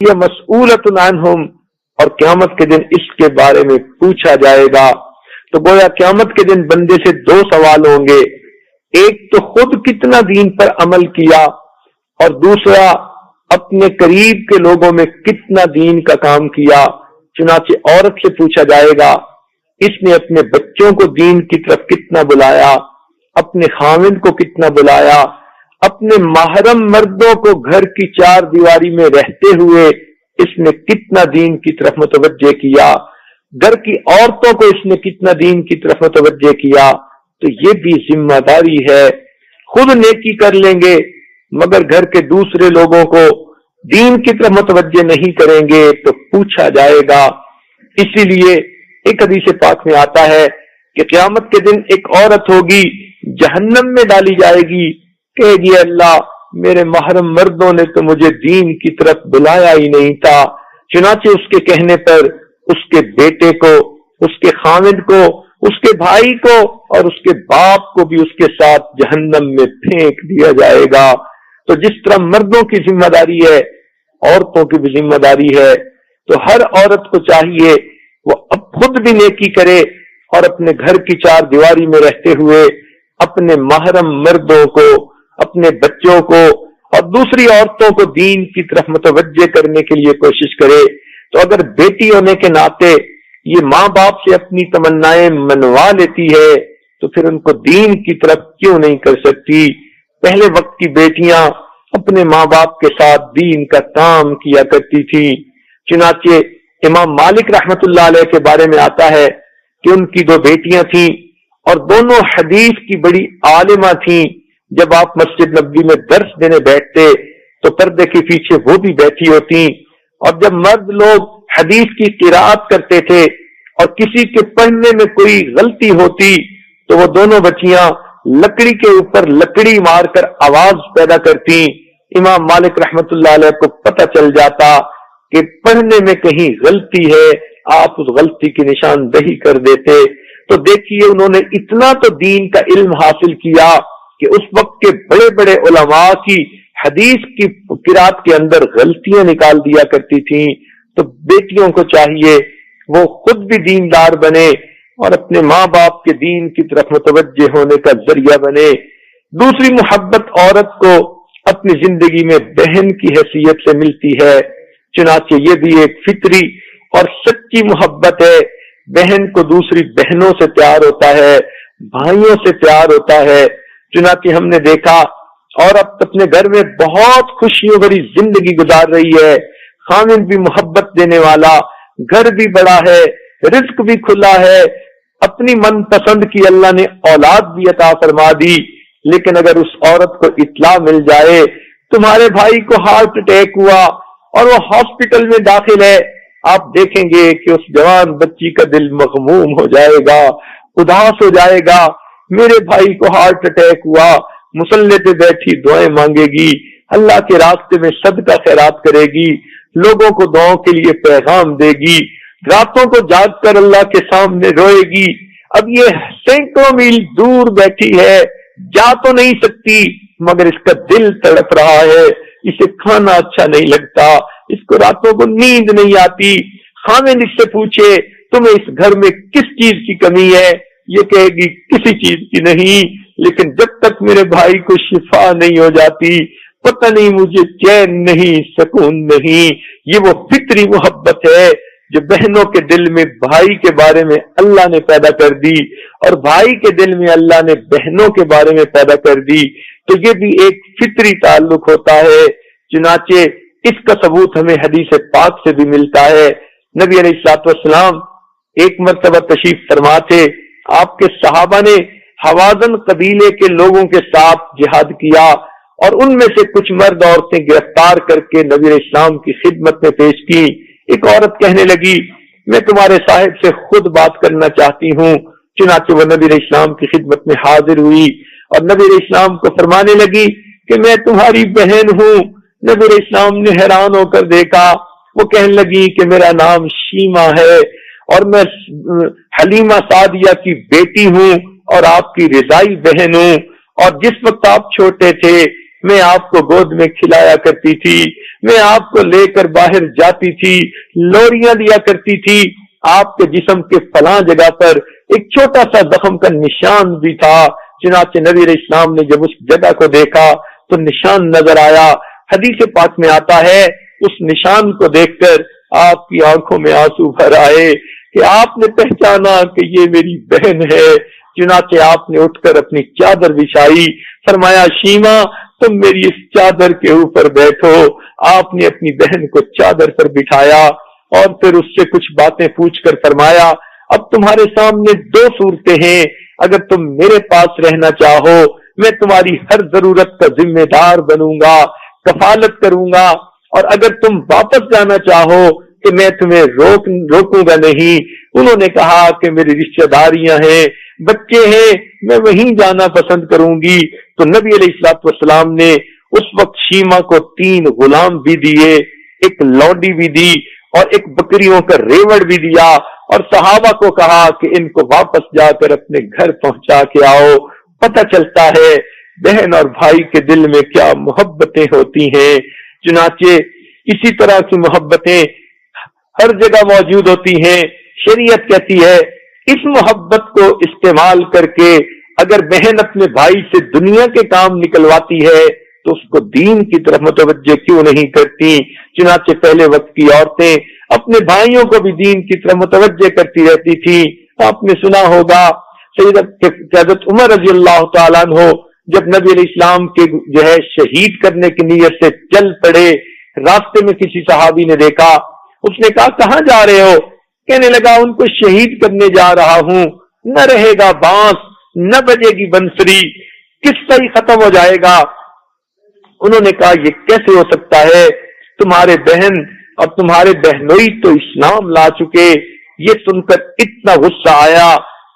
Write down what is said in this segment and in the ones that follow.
یہ مسئولۃ عنہم، اور قیامت کے دن اس کے بارے میں پوچھا جائے گا۔ تو گویا قیامت کے دن بندے سے دو سوال ہوں گے، ایک تو خود کتنا دین پر عمل کیا، اور دوسرا اپنے قریب کے لوگوں میں کتنا دین کا کام کیا۔ چنانچہ عورت سے پوچھا جائے گا اس نے اپنے بچوں کو دین کی طرف کتنا بلایا، اپنے خاوند کو کتنا بلایا، اپنے محرم مردوں کو گھر کی چار دیواری میں رہتے ہوئے اس نے کتنا دین کی طرف متوجہ کیا، گھر کی عورتوں کو اس نے کتنا دین کی طرف متوجہ کیا۔ تو یہ بھی ذمہ داری ہے، خود نیکی کر لیں گے مگر گھر کے دوسرے لوگوں کو دین کی طرف متوجہ نہیں کریں گے تو پوچھا جائے گا۔ اسی لیے ایک حدیث پاک میں آتا ہے کہ قیامت کے دن ایک عورت ہوگی جہنم میں ڈالی جائے گی، کہے گی اللہ میرے محرم مردوں نے تو مجھے دین کی طرف بلایا ہی نہیں تھا۔ چنانچہ اس کے کہنے پر اس کے بیٹے کو، اس کے خاوند کو، اس کے بھائی کو اور اس کے باپ کو بھی اس کے ساتھ جہنم میں پھینک دیا جائے گا۔ تو جس طرح مردوں کی ذمہ داری ہے عورتوں کی بھی ذمہ داری ہے، تو ہر عورت کو چاہیے وہ اب خود بھی نیکی کرے اور اپنے گھر کی چار دیواری میں رہتے ہوئے اپنے محرم مردوں کو، اپنے بچوں کو اور دوسری عورتوں کو دین کی طرف متوجہ کرنے کے لیے کوشش کرے۔ تو اگر بیٹی ہونے کے ناطے یہ ماں باپ سے اپنی تمنائیں منوا لیتی ہے تو پھر ان کو دین کی طرف کیوں نہیں کر سکتی؟ پہلے وقت کی بیٹیاں اپنے ماں باپ کے ساتھ دین کا کام کیا کرتی تھی۔ چنانچہ امام مالک رحمت اللہ علیہ کے بارے میں آتا ہے کہ ان کی دو بیٹیاں تھیں اور دونوں حدیث کی بڑی عالمہ تھیں۔ جب آپ مسجد نبوی میں درس دینے بیٹھتے تو پردے کے پیچھے وہ بھی بیٹھی ہوتی، اور جب مرد لوگ حدیث کی قرات کرتے تھے اور کسی کے پڑھنے میں کوئی غلطی ہوتی تو وہ دونوں بچیاں لکڑی کے اوپر لکڑی مار کر آواز پیدا کرتی۔ امام مالک رحمت اللہ علیہ کو پتہ چل جاتا کہ پڑھنے میں کہیں غلطی ہے، آپ اس غلطی کی نشاندہی کر دیتے۔ تو دیکھیے انہوں نے اتنا تو دین کا علم حاصل کیا کہ اس وقت کے بڑے بڑے علماء کی حدیث کی قرات کے اندر غلطیاں نکال دیا کرتی تھیں۔ تو بیٹیوں کو چاہیے وہ خود بھی دیندار بنے اور اپنے ماں باپ کے دین کی طرف متوجہ ہونے کا ذریعہ بنے۔ دوسری محبت عورت کو اپنی زندگی میں بہن کی حیثیت سے ملتی ہے، چنانچہ یہ بھی ایک فطری اور سچی محبت ہے۔ بہن کو دوسری بہنوں سے پیار ہوتا ہے، بھائیوں سے پیار ہوتا ہے۔ چنانچہ ہم نے دیکھا عورت اپنے گھر میں بہت خوشیوں بھری زندگی گزار رہی ہے، خاوند بھی محبت دینے والا، گھر بھی بڑا ہے، رزق بھی کھلا ہے، اپنی من پسند کی اللہ نے اولاد بھی عطا فرما دی۔ لیکن اگر اس عورت کو اطلاع مل جائے تمہارے بھائی کو ہارٹ اٹیک ہوا اور وہ ہاسپٹل میں داخل ہے، آپ دیکھیں گے کہ اس جوان بچی کا دل مغموم ہو جائے گا، اداس ہو جائے گا۔ میرے بھائی کو ہارٹ اٹیک ہوا، مصلی پہ بیٹھی دعائیں مانگے گی، اللہ کے راستے میں صدقہ خیرات کرے گی، لوگوں کو دعاؤں کے لیے پیغام دے گی، راتوں کو جاگ کر اللہ کے سامنے روئے گی۔ اب یہ سینکڑوں میل دور بیٹھی ہے، جا تو نہیں سکتی مگر اس کا دل تڑپ رہا ہے، اسے کھانا اچھا نہیں لگتا، اس کو راتوں کو نیند نہیں آتی۔ خاوند اس سے پوچھے تمہیں اس گھر میں کس چیز کی کمی ہے، یہ کہے گی کسی چیز کی نہیں، لیکن جب تک میرے بھائی کو شفا نہیں ہو جاتی پتہ نہیں مجھے چین نہیں، سکون نہیں۔ یہ وہ فطری محبت ہے جو بہنوں کے دل میں بھائی کے بارے میں اللہ نے پیدا کر دی اور بھائی کے دل میں اللہ نے بہنوں کے بارے میں پیدا کر دی۔ تو یہ بھی ایک فطری تعلق ہوتا ہے۔ چنانچہ اس کا ثبوت ہمیں حدیث پاک سے بھی ملتا ہے۔ نبی علیہ الصلوۃ والسلام ایک مرتبہ تشریف فرما تھے، آپ کے صحابہ نے حوازن قبیلے کے لوگوں کے ساتھ جہاد کیا اور ان میں سے کچھ مرد عورتیں گرفتار کر کے نبی علیہ السلام کی خدمت میں پیش کی۔ ایک عورت کہنے لگی میں تمہارے صاحب سے خود بات کرنا چاہتی ہوں۔ چنانچہ وہ نبی علیہ السلام کی خدمت میں حاضر ہوئی اور نبی علیہ السلام کو فرمانے لگی کہ میں تمہاری بہن ہوں۔ نبی علیہ السلام نے حیران ہو کر دیکھا، وہ کہنے لگی کہ میرا نام شیما ہے اور میں حلیمہ سعدیہ کی بیٹی ہوں اور آپ کی رضائی بہن ہوں، اور جس وقت آپ چھوٹے تھے میں آپ کو گود میں کھلایا کرتی تھی، میں آپ کو لے کر باہر جاتی تھی، لوریاں دیا کرتی تھی، آپ کے جسم کے فلاں جگہ پر ایک چھوٹا سا زخم کا نشان بھی تھا۔ چنانچہ نبی علیہ السلام نے جب اس جگہ کو دیکھا تو نشان نظر آیا۔ حدیث پاک میں آتا ہے اس نشان کو دیکھ کر آپ کی آنکھوں میں آنسو بھر آئے کہ آپ نے پہچانا کہ یہ میری بہن ہے۔ چنانچہ آپ نے اٹھ کر اپنی چادر بچھائی، فرمایا شیما تم میری اس چادر کے اوپر بیٹھو۔ آپ نے اپنی بہن کو چادر پر بٹھایا اور پھر اس سے کچھ باتیں پوچھ کر فرمایا اب تمہارے سامنے دو صورتیں ہیں، اگر تم میرے پاس رہنا چاہو میں تمہاری ہر ضرورت کا ذمہ دار بنوں گا، کفالت کروں گا، اور اگر تم واپس جانا چاہو کہ میں تمہیں روکوں گا نہیں۔ انہوں نے کہا کہ میری رشتہ داریاں ہیں، بچے ہیں، میں وہیں جانا پسند کروں گی۔ تو نبی علیہ الصلوۃ والسلام نے اس وقت شیما کو 3 غلام بھی دیے، ایک لونڈی بھی دی اور ایک بکریوں کا ریوڑ بھی دیا، اور صحابہ کو کہا کہ ان کو واپس جا کر اپنے گھر پہنچا کے آؤ۔ پتہ چلتا ہے بہن اور بھائی کے دل میں کیا محبتیں ہوتی ہیں۔ چنانچہ اسی طرح کی محبتیں ہر جگہ موجود ہوتی ہیں۔ شریعت کہتی ہے اس محبت کو استعمال کر کے اگر بہن اپنے بھائی سے دنیا کے کام نکلواتی ہے تو اس کو دین کی طرف متوجہ کیوں نہیں کرتی۔ چنانچہ پہلے وقت کی عورتیں اپنے بھائیوں کو بھی دین کی طرف متوجہ کرتی رہتی تھی۔ آپ نے سنا ہوگا حضرت عمر رضی اللہ تعالیٰ عنہ جب نبی علیہ السلام کے شہید کرنے کی نیت سے چل پڑے، راستے میں کسی صحابی نے دیکھا، اس نے کہا کہاں جا رہے ہو؟ کہنے لگا ان کو شہید کرنے جا رہا ہوں، نہ رہے گا بانس نہ بجے گی بنسری، قصہ ہی ختم ہو جائے گا۔ انہوں نے کہا یہ کیسے ہو سکتا ہے؟ تمہارے بہن اور تمہارے بہنوئی تو اسلام لا چکے۔ یہ سن کر اتنا غصہ آیا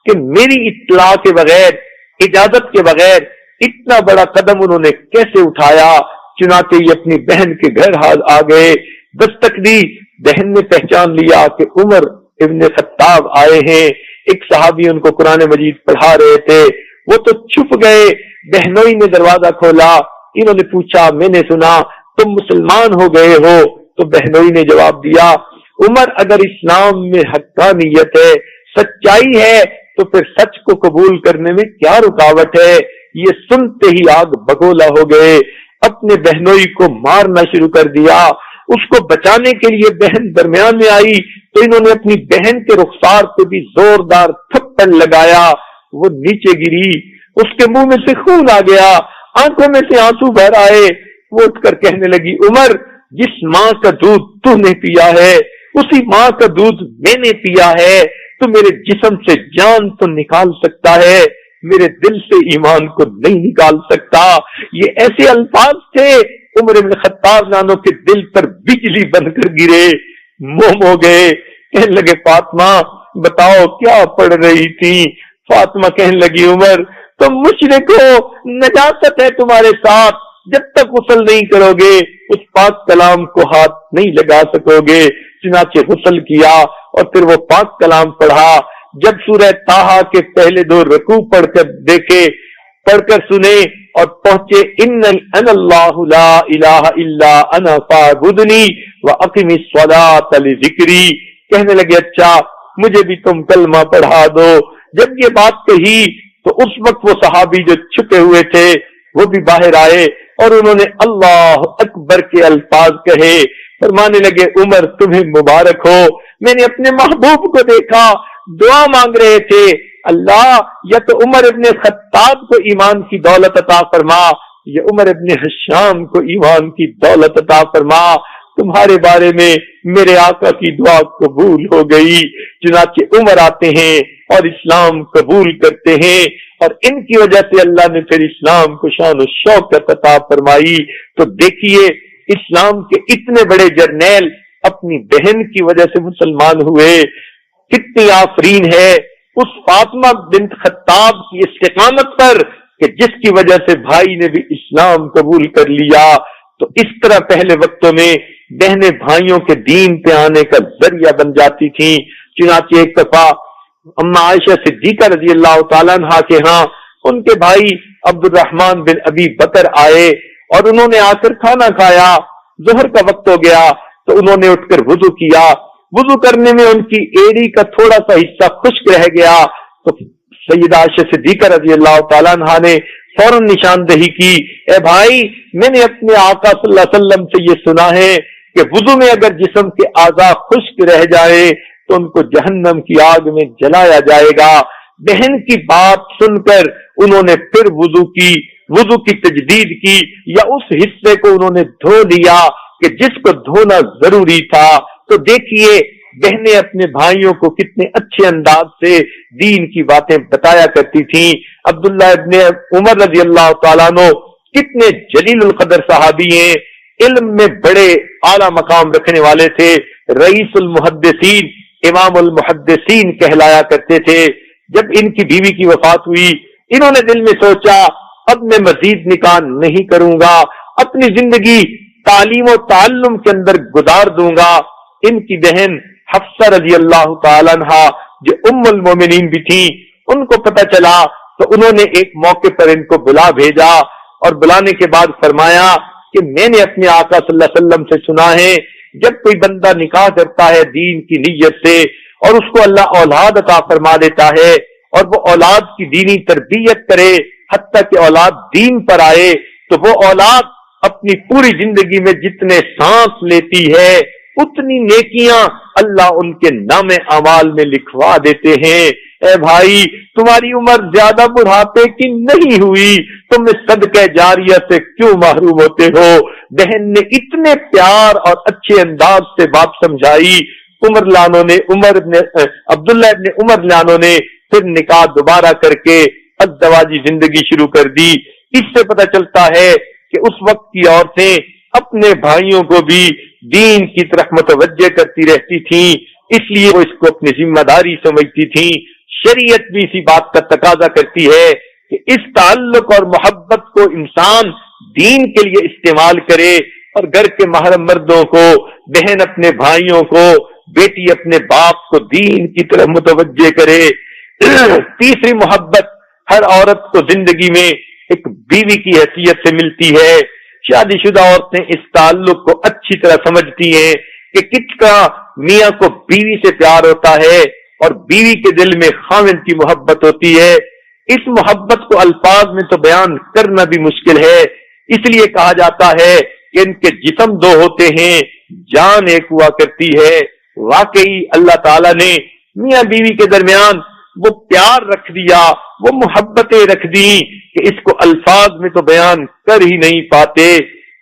کہ میری اطلاع کے بغیر، اجازت کے بغیر اتنا بڑا قدم انہوں نے کیسے اٹھایا۔ چنانچہ یہ اپنی بہن کے گھر آ گئے، دستک دی، بہن نے پہچان لیا کہ عمر ابن خطاب آئے ہیں۔ ایک صحابی ان کو قرآن مجید پڑھا رہے تھے، وہ تو چھپ گئے۔ بہنوئی نے دروازہ کھولا، انہوں نے پوچھا میں نے سنا تم مسلمان ہو گئے ہو؟ تو بہنوئی نے جواب دیا عمر اگر اسلام میں حقانیت ہے، سچائی ہے تو پھر سچ کو قبول کرنے میں کیا رکاوٹ ہے؟ یہ سنتے ہی آگ بگولا ہو گئے، اپنے بہنوئی کو مارنا شروع کر دیا۔ اس کو بچانے کے لیے بہن درمیان میں آئی تو انہوں نے اپنی بہن کے رخسار پہ بھی زوردار تھپڑ لگایا، وہ نیچے گری، اس کے منہ میں سے خون آ گیا، آنکھوں میں سے آنسو بہر آئے۔ وہ اٹھ کر کہنے لگی عمر جس ماں کا دودھ تو نے پیا ہے اسی ماں کا دودھ میں نے پیا ہے، تو میرے جسم سے جان تو نکال سکتا ہے، میرے دل سے ایمان کو نہیں نکال سکتا۔ یہ ایسے الفاظ تھے عمر بن خطاب نانوں کے دل پر بجلی بن کر گرے، موم ہو گئے۔ کہنے لگے فاطمہ بتاؤ کیا پڑھ رہی تھی؟ فاطمہ کہنے لگی عمر تم مشرک ہو، نجاست ہے تمہارے ساتھ، جب تک غسل نہیں کرو گے اس پاک کلام کو ہاتھ نہیں لگا سکو گے۔ چنانچہ غسل کیا اور پھر وہ پاک کلام پڑھا۔ جب سورہ طٰہٰ کے پہلے 2 رکوع پڑھ کر دیکھے، پڑھ کر سنے اور پہنچے ان اللہ لا الہ الا انا فاعبدنی واقم الصلاۃ لذکری، کہنے لگے اچھا مجھے بھی تم کلمہ پڑھا دو۔ جب یہ بات کہی تو اس وقت وہ صحابی جو چھپے ہوئے تھے وہ بھی باہر آئے اور انہوں نے اللہ اکبر کے الفاظ کہے، فرمانے لگے عمر تمہیں مبارک ہو، میں نے اپنے محبوب کو دیکھا، دعا مانگ رہے تھے اللہ یا تو عمر ابن خطاب کو ایمان کی دولت عطا فرما یا عمر ابن حشام کو ایمان کی دولت عطا فرما، تمہارے بارے میں میرے آقا کی دعا قبول ہو گئی۔ چنانچہ عمر آتے ہیں اور اسلام قبول کرتے ہیں اور ان کی وجہ سے اللہ نے پھر اسلام کو شان و شوکت عطا فرمائی۔ تو دیکھیے اسلام کے اتنے بڑے جرنیل اپنی بہن کی وجہ سے مسلمان ہوئے، کتنی آفرین ہے اس فاطمہ بنت خطاب کی استقامت پر کہ جس کی وجہ سے بھائی نے بھی اسلام قبول کر لیا۔ تو اس طرح پہلے وقتوں میں بہنیں بھائیوں کے دین پہ آنے کا ذریعہ بن جاتی تھیں۔ چنانچہ ایک دفعہ اما عائشہ صدیقہ رضی اللہ تعالیٰ عنہا کے ہاں ان کے بھائی عبد الرحمن بن ابی بکر آئے اور انہوں نے آ کر کھانا کھایا، ظہر کا وقت ہو گیا تو انہوں نے اٹھ کر وضو کیا، وضو کرنے میں ان کی ایڑی کا تھوڑا سا حصہ خشک رہ گیا تو سیدہ عائشہ صدیقہ رضی اللہ تعالیٰ عنہا نے فوراً نشاندہی کی، اے بھائی میں نے اپنے آقا صلی اللہ علیہ وسلم سے یہ سنا ہے کہ وضو میں اگر جسم کے اعضاء خشک رہ جائے تو ان کو جہنم کی آگ میں جلایا جائے گا۔ بہن کی بات سن کر انہوں نے پھر وضو کی تجدید کی، یا اس حصے کو انہوں نے دھو لیا کہ جس کو دھونا ضروری تھا۔ تو دیکھیے بہنیں اپنے بھائیوں کو کتنے اچھے انداز سے دین کی باتیں بتایا کرتی تھیں۔ عبداللہ ابن عمر رضی اللہ تعالیٰ عنہ کتنے جلیل القدر صحابی ہیں، علم میں بڑے اعلیٰ مقام رکھنے والے تھے، رئیس المحدثین، امام المحدثین کہلایا کرتے تھے۔ جب ان کی بیوی کی وفات ہوئی انہوں نے دل میں سوچا اب میں مزید نکاح نہیں کروں گا، اپنی زندگی تعلیم و تعلم کے اندر گزار دوں گا۔ ان کی بہن حفصہ رضی اللہ تعالیٰ عنہا جو ام المومنین بھی تھی، ان کو پتہ چلا تو انہوں نے ایک موقع پر ان کو بلا بھیجا، اور بلانے کے بعد فرمایا کہ میں نے اپنے آقا صلی اللہ علیہ وسلم سے سنا ہے جب کوئی بندہ نکاح کرتا ہے دین کی نیت سے اور اس کو اللہ اولاد عطا فرما دیتا ہے اور وہ اولاد کی دینی تربیت کرے حتیٰ کہ اولاد دین پر آئے، تو وہ اولاد اپنی پوری زندگی میں جتنے سانس لیتی ہے اتنی نیکیاں اللہ ان کے نام اعمال میں لکھوا دیتے ہیں۔ اے بھائی تمہاری عمر زیادہ بڑھاپے کی نہیں ہوئی، تم صدقہ جاریہ سے کیوں محروم ہوتے ہو؟ بہن نے اتنے پیار اور اچھے انداز سے بات سمجھائی۔ عبداللہ ابن عمر لانوں نے پھر نکاح دوبارہ کر کے ازدواجی زندگی شروع کر دی۔ اس سے پتہ چلتا ہے کہ اس وقت کی عورتیں اپنے بھائیوں کو بھی دین کی طرف متوجہ کرتی رہتی تھیں، اس لیے وہ اس کو اپنی ذمہ داری سمجھتی تھیں۔ شریعت بھی اسی بات کا تقاضا کرتی ہے کہ اس تعلق اور محبت کو انسان دین کے لیے استعمال کرے، اور گھر کے محرم مردوں کو، بہن اپنے بھائیوں کو، بیٹی اپنے باپ کو دین کی طرف متوجہ کرے۔ تیسری محبت ہر عورت کو زندگی میں ایک بیوی کی حیثیت سے ملتی ہے۔ شادی شدہ عورتیں اس تعلق کو اچھی طرح سمجھتی ہیں کہ کس کا میاں کو بیوی سے پیار ہوتا ہے اور بیوی کے دل میں خاوند کی محبت ہوتی ہے۔ اس محبت کو الفاظ میں تو بیان کرنا بھی مشکل ہے، اس لیے کہا جاتا ہے کہ ان کے جسم دو ہوتے ہیں، جان ایک ہوا کرتی ہے۔ واقعی اللہ تعالیٰ نے میاں بیوی کے درمیان وہ پیار رکھ دیا، وہ محبتیں رکھ دی کہ اس کو الفاظ میں تو بیان کر ہی نہیں پاتے۔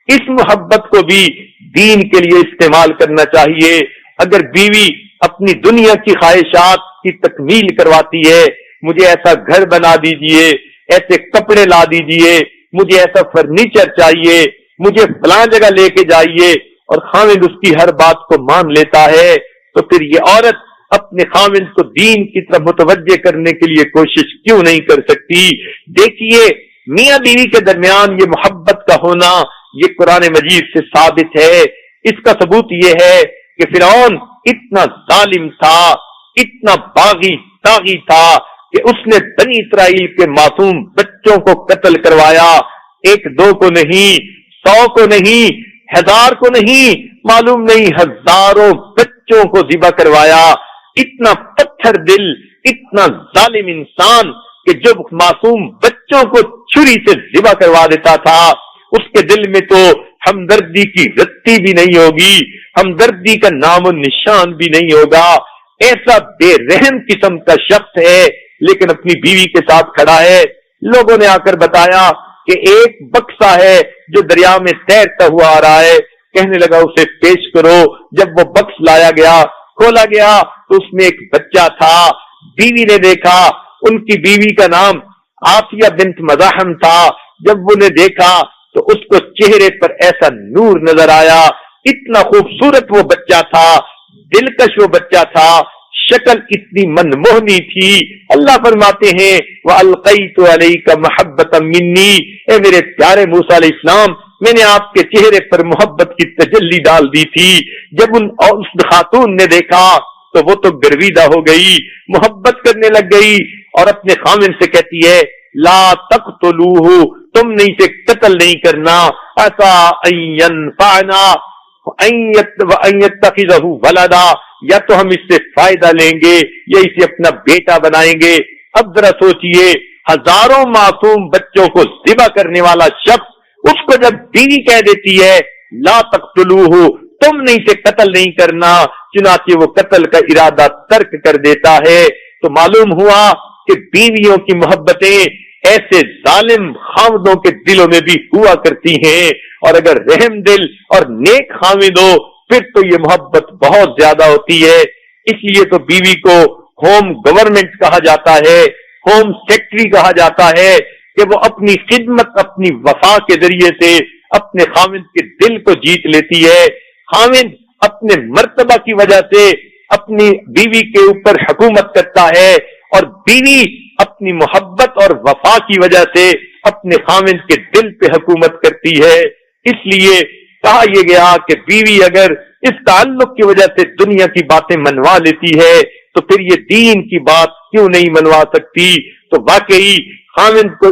اس محبت کو بھی دین کے لیے استعمال کرنا چاہیے۔ اگر بیوی اپنی دنیا کی خواہشات کی تکمیل کرواتی ہے، مجھے ایسا گھر بنا دیجئے، ایسے کپڑے لا دیجئے، مجھے ایسا فرنیچر چاہیے، مجھے فلاں جگہ لے کے جائیے، اور خاوند اس کی ہر بات کو مان لیتا ہے، تو پھر یہ عورت اپنے خاوند کو دین کی طرف متوجہ کرنے کے لیے کوشش کیوں نہیں کر سکتی؟ دیکھیے میاں بیوی کے درمیان یہ محبت کا ہونا یہ قرآن مجید سے ثابت ہے۔ اس کا ثبوت یہ ہے کہ فرعون اتنا ظالم تھا، اتنا باغی تھا کہ اس نے بنی اسرائیل کے معصوم بچوں کو قتل کروایا، ایک دو کو نہیں، 100 کو نہیں، 1000 کو نہیں، معلوم نہیں ہزاروں بچوں کو ذبح کروایا۔ اتنا پتھر دل، اتنا ظالم انسان کہ جب معصوم بچوں کو چھری سے ذبح کروا دیتا تھا اس کے دل میں تو ہمدردی کی رتی بھی نہیں ہوگی، ہمدردی کا نام و نشان بھی نہیں ہوگا۔ ایسا بے رحم قسم کا شخص ہے لیکن اپنی بیوی کے ساتھ کھڑا ہے۔ لوگوں نے آ کر بتایا کہ ایک بکسا ہے جو دریا میں تیرتا ہوا آ رہا ہے، کہنے لگا اسے پیش کرو۔ جب وہ بکس لایا گیا، کھولا گیا تو اس میں ایک بچہ تھا۔ بیوی نے دیکھا، ان کی بیوی کا نام آسیہ بنت مزاحم تھا۔ جب وہ نے دیکھا تو اس کو چہرے پر ایسا نور نظر آیا، اتنا خوبصورت وہ بچہ تھا، دلکش وہ بچہ تھا، شکل اتنی منموہنی تھی۔ اللہ فرماتے ہیں وَأَلْقَيْتُ عَلَيْكَ مَحَبَّةً مِّنِّي، اے میرے پیارے موسیٰ علیہ السلام میں نے آپ کے چہرے پر محبت کی تجلی ڈال دی تھی۔ جب اس خاتون نے دیکھا تو وہ تو گرویدہ ہو گئی، محبت کرنے لگ گئی اور اپنے خاوند سے کہتی ہے لا تقتلوہ، تم نے اسے قتل نہیں کرنا، عسى ان ينفعنا وان يتخذہ ولدا، یا تو ہم اس سے فائدہ لیں گے یا اسے اپنا بیٹا بنائیں گے۔ اب ذرا سوچئے، ہزاروں معصوم بچوں کو ذبح کرنے والا شخص اس کو جب بیوی کہہ دیتی ہے لا تقتلوہ، تم نے اسے قتل نہیں کرنا، چنانچہ وہ قتل کا ارادہ ترک کر دیتا ہے، تو معلوم ہوا کہ بیویوں کی محبتیں ایسے ظالم خاوندوں کے دلوں میں بھی ہوا کرتی ہیں، اور اگر رحم دل اور نیک خاوند ہو پھر تو یہ محبت بہت زیادہ ہوتی ہے۔ اس لیے تو بیوی کو ہوم گورنمنٹ کہا جاتا ہے، ہوم سیکٹری کہا جاتا ہے، کہ وہ اپنی خدمت، اپنی وفا کے ذریعے سے اپنے خاوند کے دل کو جیت لیتی ہے۔ خاوند اپنے مرتبہ کی وجہ سے اپنی بیوی کے اوپر حکومت کرتا ہے، اور بیوی اپنی محبت اور وفا کی وجہ سے اپنے خاوند کے دل پہ حکومت کرتی ہے۔ اس لیے کہا یہ گیا کہ بیوی اگر اس تعلق کی وجہ سے دنیا کی باتیں منوا لیتی ہے تو پھر یہ دین کی بات کیوں نہیں منوا سکتی؟ تو واقعی خاوند کو،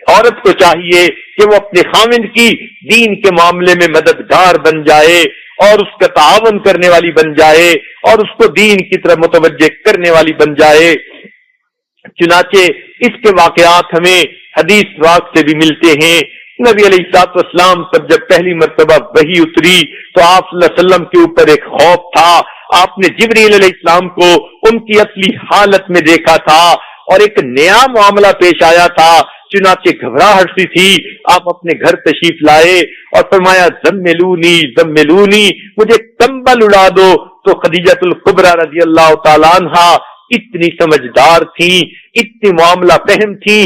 عورت کو چاہیے کہ وہ اپنے خاوند کی دین کے معاملے میں مددگار بن جائے اور اس کا تعاون کرنے والی بن جائے اور اس کو دین کی طرف متوجہ کرنے والی بن جائے۔ چنانچہ اس کے واقعات ہمیں حدیث پاک سے بھی ملتے ہیں۔ نبی علیہ الصلوۃ والسلام پر جب پہلی مرتبہ وحی اتری تو آپ صلی اللہ علیہ وسلم کے اوپر ایک خوف تھا۔ آپ نے جبریل علیہ السلام کو ان کی اصلی حالت میں دیکھا تھا اور ایک نیا معاملہ پیش آیا تھا، چنانچہ گھبراہٹ سی تھی۔ آپ اپنے گھر تشریف لائے اور فرمایا زملونی زملونی، مجھے کمبل اڑا دو۔ تو خدیجہ الکبریٰ رضی اللہ تعالیٰ عنہا اتنی سمجھدار تھی، اتنی معاملہ فہم تھی،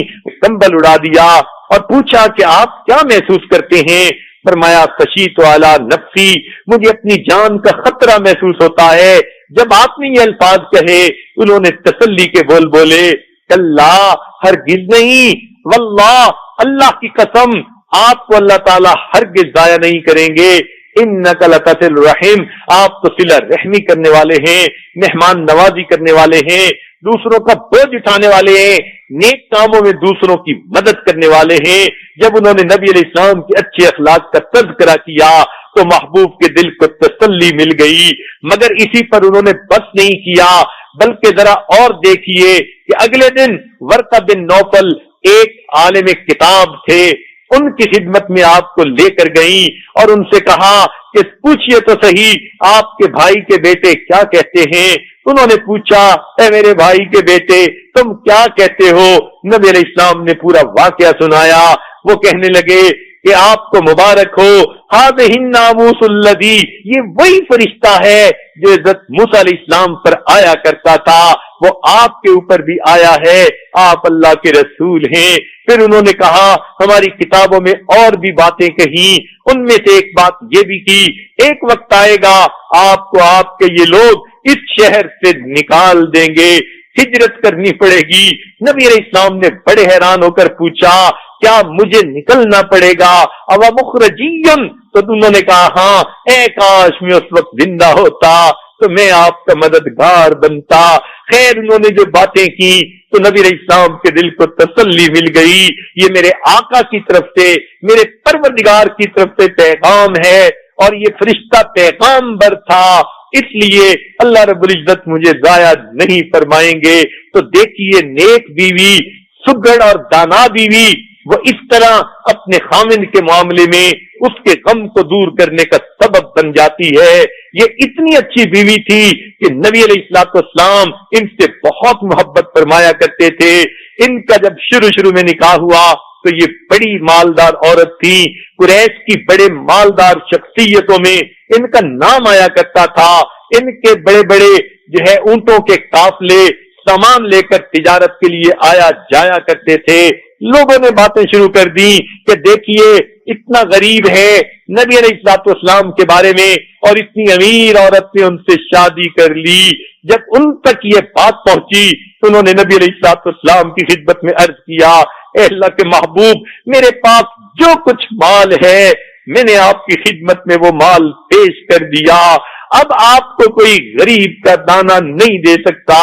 کمبل اڑا دیا اور پوچھا کہ آپ کیا محسوس کرتے ہیں؟ فرمایا خشیت علی نفسی، مجھے اپنی جان کا خطرہ محسوس ہوتا ہے۔ جب آپ نے یہ الفاظ کہے انہوں نے تسلی کے بول بولے، کلا ہرگز نہیں، واللہ اللہ کی قسم آپ کو اللہ تعالیٰ ہرگز ضائع نہیں کریں گے۔ انک لتصل الرحم، آپ تو صلہ رحمی کرنے والے ہیں، مہمان نوازی کرنے والے ہیں، دوسروں کا بوجھ اٹھانے والے ہیں، نیک کاموں میں دوسروں کی مدد کرنے والے ہیں۔ جب انہوں نے نبی علیہ السلام کے اچھے اخلاق کا تذکرہ کیا تو محبوب کے دل کو تسلی مل گئی، مگر اسی پر انہوں نے بس نہیں کیا، بلکہ ذرا اور دیکھیے کہ اگلے دن ورقہ بن نوفل ایک عالم کتاب تھے، ان کی خدمت میں آپ کو لے کر گئیں اور ان سے کہا کہ پوچھئے تو صحیح آپ کے بھائی کے بیٹے کیا کہتے ہیں؟ انہوں نے پوچھا اے میرے بھائی کے بیٹے تم کیا کہتے ہو؟ نبی علیہ السلام نے پورا واقعہ سنایا۔ وہ کہنے لگے کہ آپ کو مبارک ہو، ہذہ الناموس الذی، یہ وہی فرشتہ ہے جو حضرت موسیٰ علیہ السلام پر آیا کرتا تھا، وہ آپ کے اوپر بھی آیا ہے، آپ اللہ کے رسول ہیں۔ پھر انہوں نے کہا ہماری کتابوں میں اور بھی باتیں کہیں، ان میں سے ایک بات یہ بھی کی ایک وقت آئے گا آپ کو آپ کے یہ لوگ اس شہر سے نکال دیں گے، ہجرت کرنی پڑے گی۔ نبی علیہ السلام نے بڑے حیران ہو کر پوچھا کیا مجھے نکلنا پڑے گا؟ او مخرجین، تو انہوں نے کہا ہاں، اے کاش میں اس وقت زندہ ہوتا تو میں آپ کا مددگار بنتا۔ خیر انہوں نے جو باتیں کی تو نبی علیہ السلام کے دل کو تسلی مل گئی، یہ میرے آقا کی طرف سے، میرے پروردگار کی طرف سے پیغام ہے اور یہ فرشتہ پیغام بر تھا، اس لیے اللہ رب العزت مجھے ضائع نہیں فرمائیں گے۔ تو دیکھیے نیک بیوی، سگڑ اور دانا بیوی، وہ اس طرح اپنے خامن کے معاملے میں اس کے غم کو دور کرنے کا سبب بن جاتی ہے۔ یہ اتنی اچھی بیوی تھی کہ نبی علیہ الصلوۃ والسلام ان سے بہت محبت فرمایا کرتے تھے۔ ان کا جب شروع میں نکاح ہوا تو یہ بڑی مالدار عورت تھی، قریش کی بڑے مالدار شخصیتوں میں ان کا نام آیا کرتا تھا۔ ان کے بڑے بڑے جو ہے اونٹوں کے قافلے سامان لے کر تجارت کے لیے آیا جایا کرتے تھے۔ لوگوں نے باتیں شروع کر دی کہ دیکھیے اتنا غریب ہے، نبی علیہ الصلوۃ والسلام کے بارے میں، اور اتنی امیر عورت نے ان سے شادی کر لی۔ جب ان تک یہ بات پہنچی تو انہوں نے نبی علیہ الصلوۃ والسلام کی خدمت میں عرض کیا اے اللہ کے محبوب، میرے پاس جو کچھ مال ہے میں نے آپ کی خدمت میں وہ مال پیش کر دیا، اب آپ کو کوئی غریب کا دانا نہیں دے سکتا،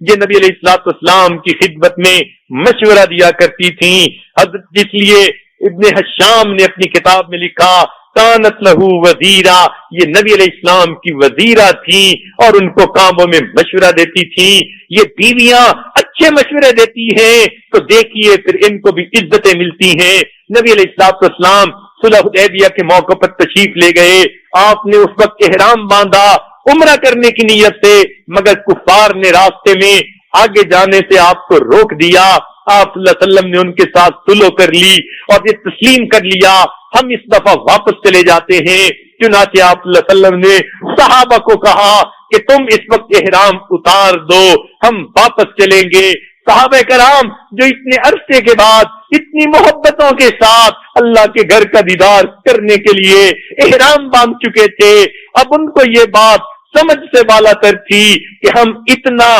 یہ نبی علیہ السلام کی خدمت میں مشورہ دیا کرتی تھیں. حضرت جس لیے ابن حشام نے اپنی کتاب میں لکھا کانت لہو وزیرا، یہ نبی علیہ السلام کی وزیرہ تھی اور ان کو کاموں میں مشورہ دیتی تھی. یہ بیویاں اچھے مشورے دیتی ہیں تو دیکھیے پھر ان کو بھی عزتیں ملتی ہیں. نبی علیہ السلام صلح حدیبیہ کے موقع پر تشریف لے گئے. آپ نے اس وقت احرام باندھا عمرہ کرنے کی نیت سے، مگر کفار نے راستے میں آگے جانے سے آپ کو روک دیا. آپ صلی اللہ علیہ وسلم نے ان کے ساتھ صلح کر لی اور یہ تسلیم کر لیا ہم اس دفعہ واپس چلے جاتے ہیں. چنانچہ آپ صلی اللہ علیہ وسلم نے صحابہ کو کہا کہ تم اس وقت احرام اتار دو، ہم واپس چلیں گے. صحابہ کرام جو اتنے عرصے کے بعد اتنی محبتوں کے ساتھ اللہ کے گھر کا دیدار کرنے کے لیے احرام باندھ چکے تھے، اب ان کو یہ بات سمجھ سے بالا تر تھی کہ ہم اتنا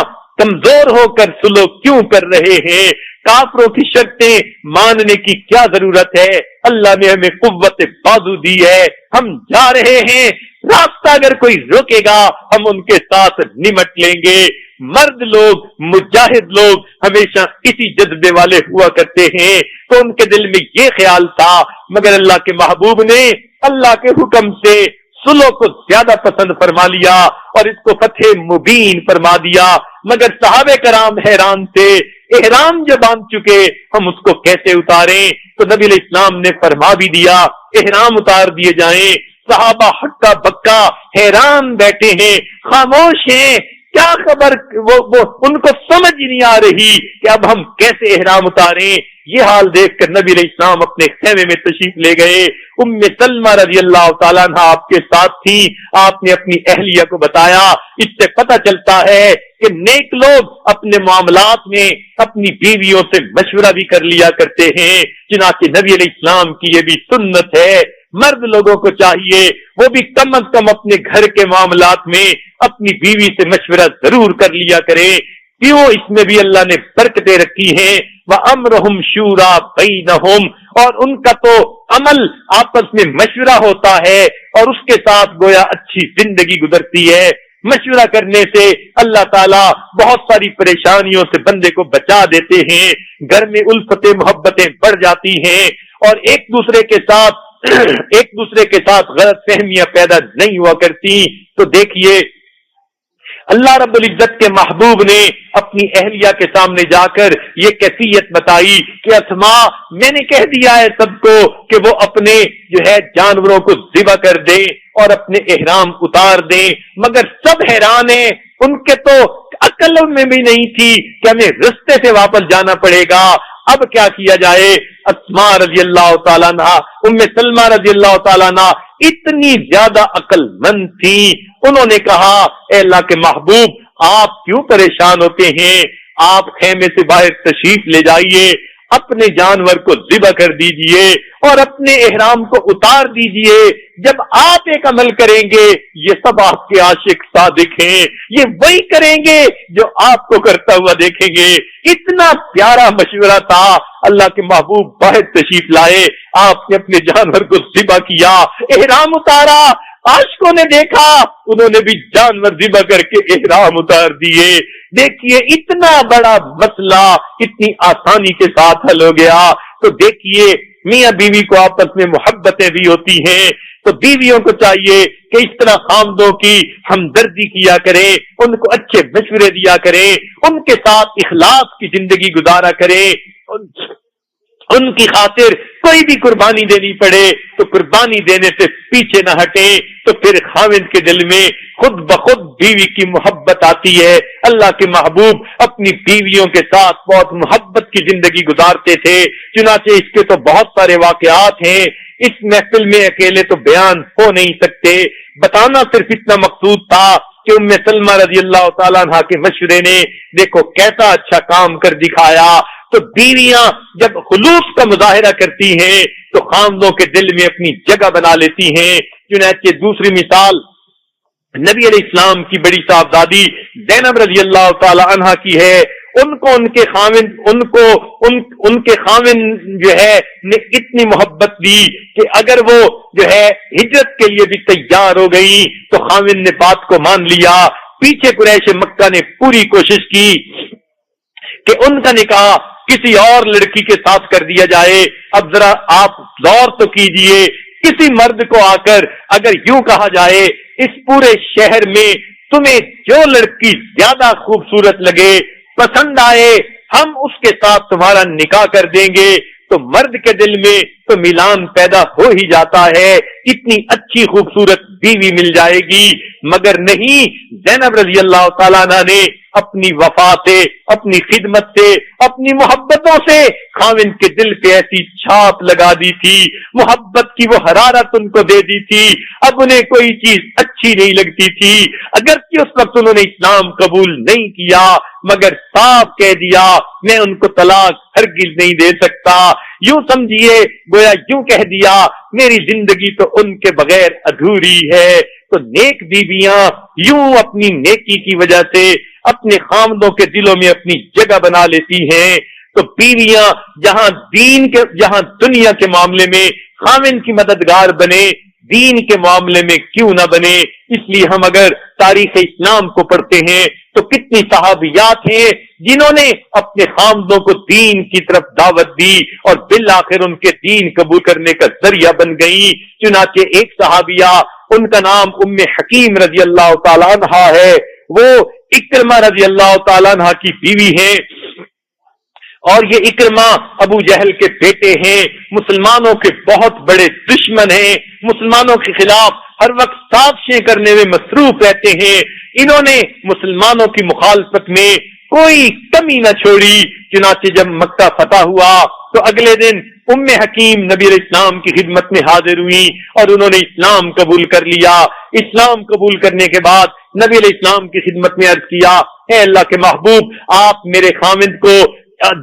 کمزور ہو کر صلح کیوں کر رہے ہیں، کافروں کی شرطیں ماننے کی کیا ضرورت ہے، اللہ نے ہمیں قوت بازو دی ہے، ہم جا رہے ہیں، راستہ اگر کوئی روکے گا ہم ان کے ساتھ نمٹ لیں گے. مرد لوگ مجاہد لوگ ہمیشہ اسی جذبے والے ہوا کرتے ہیں، تو ان کے دل میں یہ خیال تھا. مگر اللہ کے محبوب نے اللہ کے حکم سے صلح کو زیادہ پسند فرما لیا اور اس کو فتح مبین فرما دیا. مگر صحابہ کرام حیران تھے، احرام جو باندھ چکے ہم اس کو کیسے اتاریں؟ تو نبی علیہ السلام نے فرما بھی دیا احرام اتار دیے جائیں. صحابہ ہکا بکا حیران بیٹھے ہیں، خاموش ہیں، کیا خبر، وہ ان کو سمجھ ہی نہیں آ رہی کہ اب ہم کیسے احرام اتاریں. یہ حال دیکھ کر نبی علیہ السلام اپنے خیمے میں تشریف لے گئے. ام سلمہ رضی اللہ تعالیٰ عنہ آپ کے ساتھ تھی. آپ نے اپنی اہلیہ کو بتایا. اس سے پتہ چلتا ہے کہ نیک لوگ اپنے معاملات میں اپنی بیویوں سے مشورہ بھی کر لیا کرتے ہیں. چنانچہ نبی علیہ السلام کی یہ بھی سنت ہے. مرد لوگوں کو چاہیے وہ بھی کم از کم اپنے گھر کے معاملات میں اپنی بیوی سے مشورہ ضرور کر لیا کرے. کیوں؟ اس میں بھی اللہ نے برکتیں رکھی ہیں. وَأَمْرُهُمْ شُورَىٰ بَيْنَهُمْ، اور ان کا تو عمل آپس میں مشورہ ہوتا ہے اور اس کے ساتھ گویا اچھی زندگی گزرتی ہے. مشورہ کرنے سے اللہ تعالیٰ بہت ساری پریشانیوں سے بندے کو بچا دیتے ہیں. گھر میں الفتیں محبتیں بڑھ جاتی ہیں اور ایک دوسرے کے ساتھ غلط فہمیاں پیدا نہیں ہوا کرتی. تو دیکھیے اللہ رب العزت کے محبوب نے اپنی اہلیہ کے سامنے جا کر یہ کیفیت بتائی کہ اسماء میں نے کہہ دیا ہے سب کو کہ وہ اپنے جانوروں کو ذبح کر دیں اور اپنے احرام اتار دیں، مگر سب حیران ہیں. ان کے تو عقل میں بھی نہیں تھی کہ ہمیں رستے سے واپس جانا پڑے گا، اب کیا کیا جائے. اسماء رضی اللہ تعالیٰ عنہ، ام سلمہ رضی اللہ تعالیٰ عنہ اتنی زیادہ عقل مند تھی. انہوں نے کہا اے اللہ کے محبوب آپ کیوں پریشان ہوتے ہیں، آپ خیمے سے باہر تشریف لے جائیے، اپنے جانور کو ذبح کر دیجئے اور اپنے احرام کو اتار دیجئے. جب آپ ایک عمل کریں گے یہ سب آپ کے عاشق صادق ہیں، یہ وہی کریں گے جو آپ کو کرتا ہوا دیکھیں گے. اتنا پیارا مشورہ تھا. اللہ کے محبوب باہر تشریف لائے، آپ نے اپنے جانور کو ذبح کیا، احرام اتارا. عاشقوں نے دیکھا، انہوں نے بھی جانور ذبح کر کے احرام اتار دیے. دیکھیے اتنا بڑا مسئلہ اتنی آسانی کے ساتھ حل ہو گیا. تو دیکھیے میاں بیوی کو آپس میں محبتیں بھی ہوتی ہیں، تو بیویوں کو چاہیے کہ اس طرح خامدوں کی ہمدردی کیا کریں، ان کو اچھے مشورے دیا کریں، ان کے ساتھ اخلاص کی زندگی گزارا کریں. ان کی خاطر کوئی بھی قربانی دینی پڑے تو قربانی دینے سے پیچھے نہ ہٹے. تو پھر خاوند کے دل میں خود بخود بیوی کی محبت آتی ہے. اللہ کے محبوب اپنی بیویوں کے ساتھ بہت محبت کی زندگی گزارتے تھے. چنانچہ اس کے تو بہت سارے واقعات ہیں، اس محفل میں اکیلے تو بیان ہو نہیں سکتے. بتانا صرف اتنا مقصود تھا کہ ام سلمہ رضی اللہ تعالیٰ عنہ کے مشورے نے دیکھو کیسا اچھا کام کر دکھایا. تو بیویاں جب خلوص کا مظاہرہ کرتی ہیں تو خاندوں کے دل میں اپنی جگہ بنا لیتی ہیں. چنانچہ دوسری مثال نبی علیہ السلام کی بڑی صاحبزادی زینب رضی اللہ تعالی عنہا کی ہے. ان کو ان کے خاوند نے اتنی محبت دی کہ اگر وہ ہجرت کے لیے بھی تیار ہو گئی تو خاوند نے بات کو مان لیا. پیچھے قریش مکہ نے پوری کوشش کی کہ ان کا نکاح کسی اور لڑکی کے ساتھ کر دیا جائے. اب ذرا آپ غور تو کیجئے, کسی مرد کو آ کر اگر یوں کہا جائے اس پورے شہر میں تمہیں جو لڑکی زیادہ خوبصورت لگے, پسند آئے, ہم اس کے ساتھ تمہارا نکاح کر دیں گے, تو مرد کے دل میں تو میلان پیدا ہو ہی جاتا ہے, اتنی اچھی خوبصورت بیوی مل جائے گی. مگر نہیں, زینب رضی اللہ تعالیٰ عنہ نے اپنی وفا سے, اپنی خدمت سے, اپنی محبتوں سے خاوند کے دل پہ ایسی چھاپ لگا دی تھی, محبت کی وہ حرارت ان کو دے دی تھی. اب انہیں کوئی چیز اچھی نہیں لگتی تھی, اگرچہ اس وقت انہوں نے اسلام قبول نہیں کیا, مگر صاف کہہ دیا میں ان کو طلاق ہرگز نہیں دے سکتا. یوں سمجھیے گویا یوں کہہ دیا میری زندگی تو ان کے بغیر ادھوری ہے. تو نیک بیویاں یوں اپنی نیکی کی وجہ سے اپنے خامدوں کے دلوں میں اپنی جگہ بنا لیتی ہیں. تو بیویاں جہاں دنیا کے معاملے میں خامن کی مددگار بنے, دین کے معاملے میں کیوں نہ بنے. اس لیے ہم اگر تاریخ اسلام کو پڑھتے ہیں تو کتنی صحابیات ہیں جنہوں نے اپنے خامدوں کو دین کی طرف دعوت دی اور بالآخر ان کے دین قبول کرنے کا ذریعہ بن گئی. چنانچہ ایک صحابیہ, ان کا نام ام حکیم رضی اللہ تعالیٰ عنہ ہے, وہ اکرمہ رضی اللہ تعالیٰ عنہ کی بیوی ہیں, اور یہ اکرمہ ابو جہل کے بیٹے ہیں, مسلمانوں کے بہت بڑے دشمن ہیں, مسلمانوں کے خلاف ہر وقت سازشیں کرنے میں مصروف رہتے ہیں. انہوں نے مسلمانوں کی مخالفت میں کوئی کمی نہ چھوڑی. چنانچہ جب مکہ فتح ہوا تو اگلے دن ام حکیم نبی علیہ السلام کی خدمت میں حاضر ہوئی اور انہوں نے اسلام قبول کر لیا. اسلام قبول کرنے کے بعد نبی علیہ السلام کی خدمت میں عرض کیا, اے اللہ کے محبوب, آپ میرے خامند کو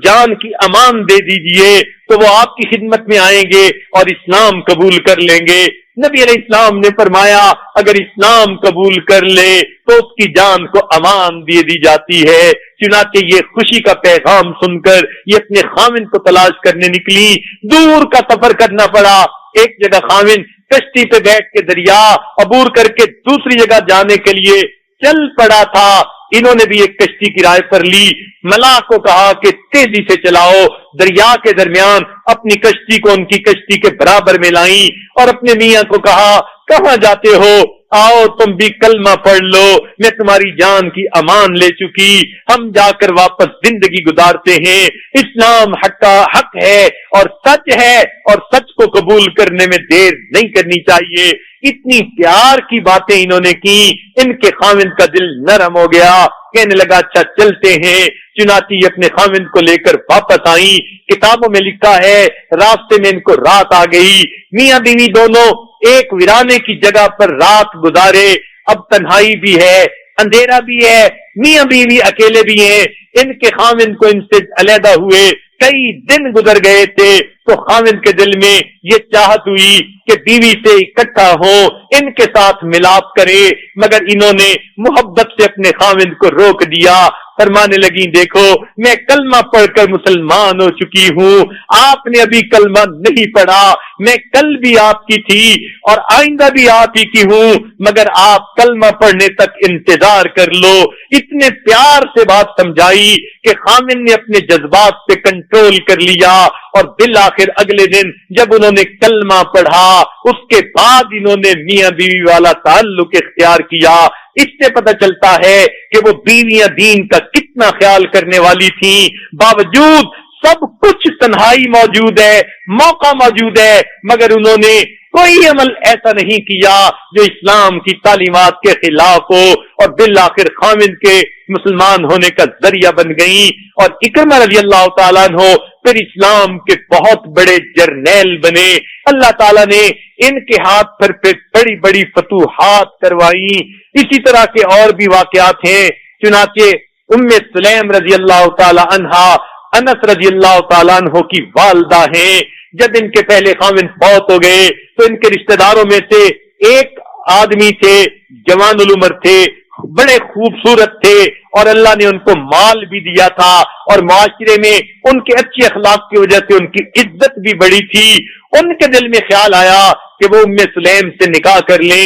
جان کی امان دے دیجئے, تو وہ آپ کی خدمت میں آئیں گے اور اسلام قبول کر لیں گے. نبی علیہ السلام نے فرمایا اگر اسلام قبول کر لے تو اس کی جان کو امان دے دی جاتی ہے. چنانچہ یہ خوشی کا پیغام سن کر یہ اپنے خامن کو تلاش کرنے نکلی. دور کا سفر کرنا پڑا. ایک جگہ خامن کشتی پہ بیٹھ کے دریا عبور کر کے دوسری جگہ جانے کے لیے چل پڑا تھا. انہوں نے بھی ایک کشتی کرائے پر لی, ملاح کو کہا کہ تیزی سے چلاؤ. دریا کے درمیان اپنی کشتی کو ان کی کشتی کے برابر میں لائیں اور اپنے میاں کو کہا کہاں جاتے ہو, آؤ تم بھی کلمہ پڑھ لو, میں تمہاری جان کی امان لے چکی, ہم جا کر واپس زندگی گزارتے ہیں. اسلام حق ہے اور سچ ہے, اور سچ کو قبول کرنے میں دیر نہیں کرنی چاہیے. اتنی پیار کی باتیں انہوں نے کی, ان کے خاوند کا دل نرم ہو گیا, کہنے لگا اچھا چلتے ہیں. چنانچہ اپنے خاوند کو لے کر واپس آئی. کتابوں میں لکھا ہے راستے میں ان کو رات آ گئی. میاں بیوی دونوں ایک ویرانے کی جگہ پر رات گزارے. اب تنہائی بھی ہے, اندھیرا بھی ہے, میاں بیوی اکیلے بھی ہیں. ان کے خاوند کو ان سے علیحدہ ہوئے کئی دن گزر گئے تھے, تو خاوند کے دل میں یہ چاہت ہوئی کہ بیوی سے اکٹھا ہو, ان کے ساتھ ملاپ کرے, مگر انہوں نے محبت سے اپنے خاوند کو روک دیا. فرمانے لگی دیکھو میں کلمہ پڑھ کر مسلمان ہو چکی ہوں, آپ نے ابھی کلمہ نہیں پڑھا, میں کل بھی آپ کی تھی اور آئندہ بھی آپ ہی کی ہوں, مگر آپ کلمہ پڑھنے تک انتظار کر لو. اتنے پیار سے بات سمجھائی کہ خامن نے اپنے جذبات پہ کنٹرول کر لیا, اور بالآخر اگلے دن جب انہوں نے کلمہ پڑھا اس کے بعد انہوں نے میاں بیوی والا تعلق اختیار کیا. اس سے پتہ چلتا ہے کہ وہ بیویاں دین کا کتنا خیال کرنے والی تھیں. باوجود سب کچھ تنہائی موجود ہے, موقع موجود ہے, مگر انہوں نے کوئی عمل ایسا نہیں کیا جو اسلام کی تعلیمات کے خلاف ہو, اور بالآخر خامن کے مسلمان ہونے کا ذریعہ بن گئی. اور اکرمہ رضی اللہ تعالیٰ عنہ پھر اسلام کے بہت بڑے جرنیل بنے. اللہ تعالیٰ نے ان کے ہاتھ پر بڑی بڑی فتوحات کروائی. اسی طرح کے اور بھی واقعات ہیں. چنانچہ ام سلیم رضی اللہ تعالی عنہا انس رضی اللہ تعالیٰ عنہ کی والدہ ہیں. جب ان کے پہلے خاوند فوت ہو گئے تو ان کے رشتہ داروں میں سے ایک آدمی تھے, جوان العمر تھے, بڑے خوبصورت تھے, اور اللہ نے ان کو مال بھی دیا تھا, اور معاشرے میں ان کے اچھے اخلاق کی وجہ سے ان کی عزت بھی بڑی تھی. ان کے دل میں خیال آیا کہ وہ ام سلیم سے نکاح کر لیں.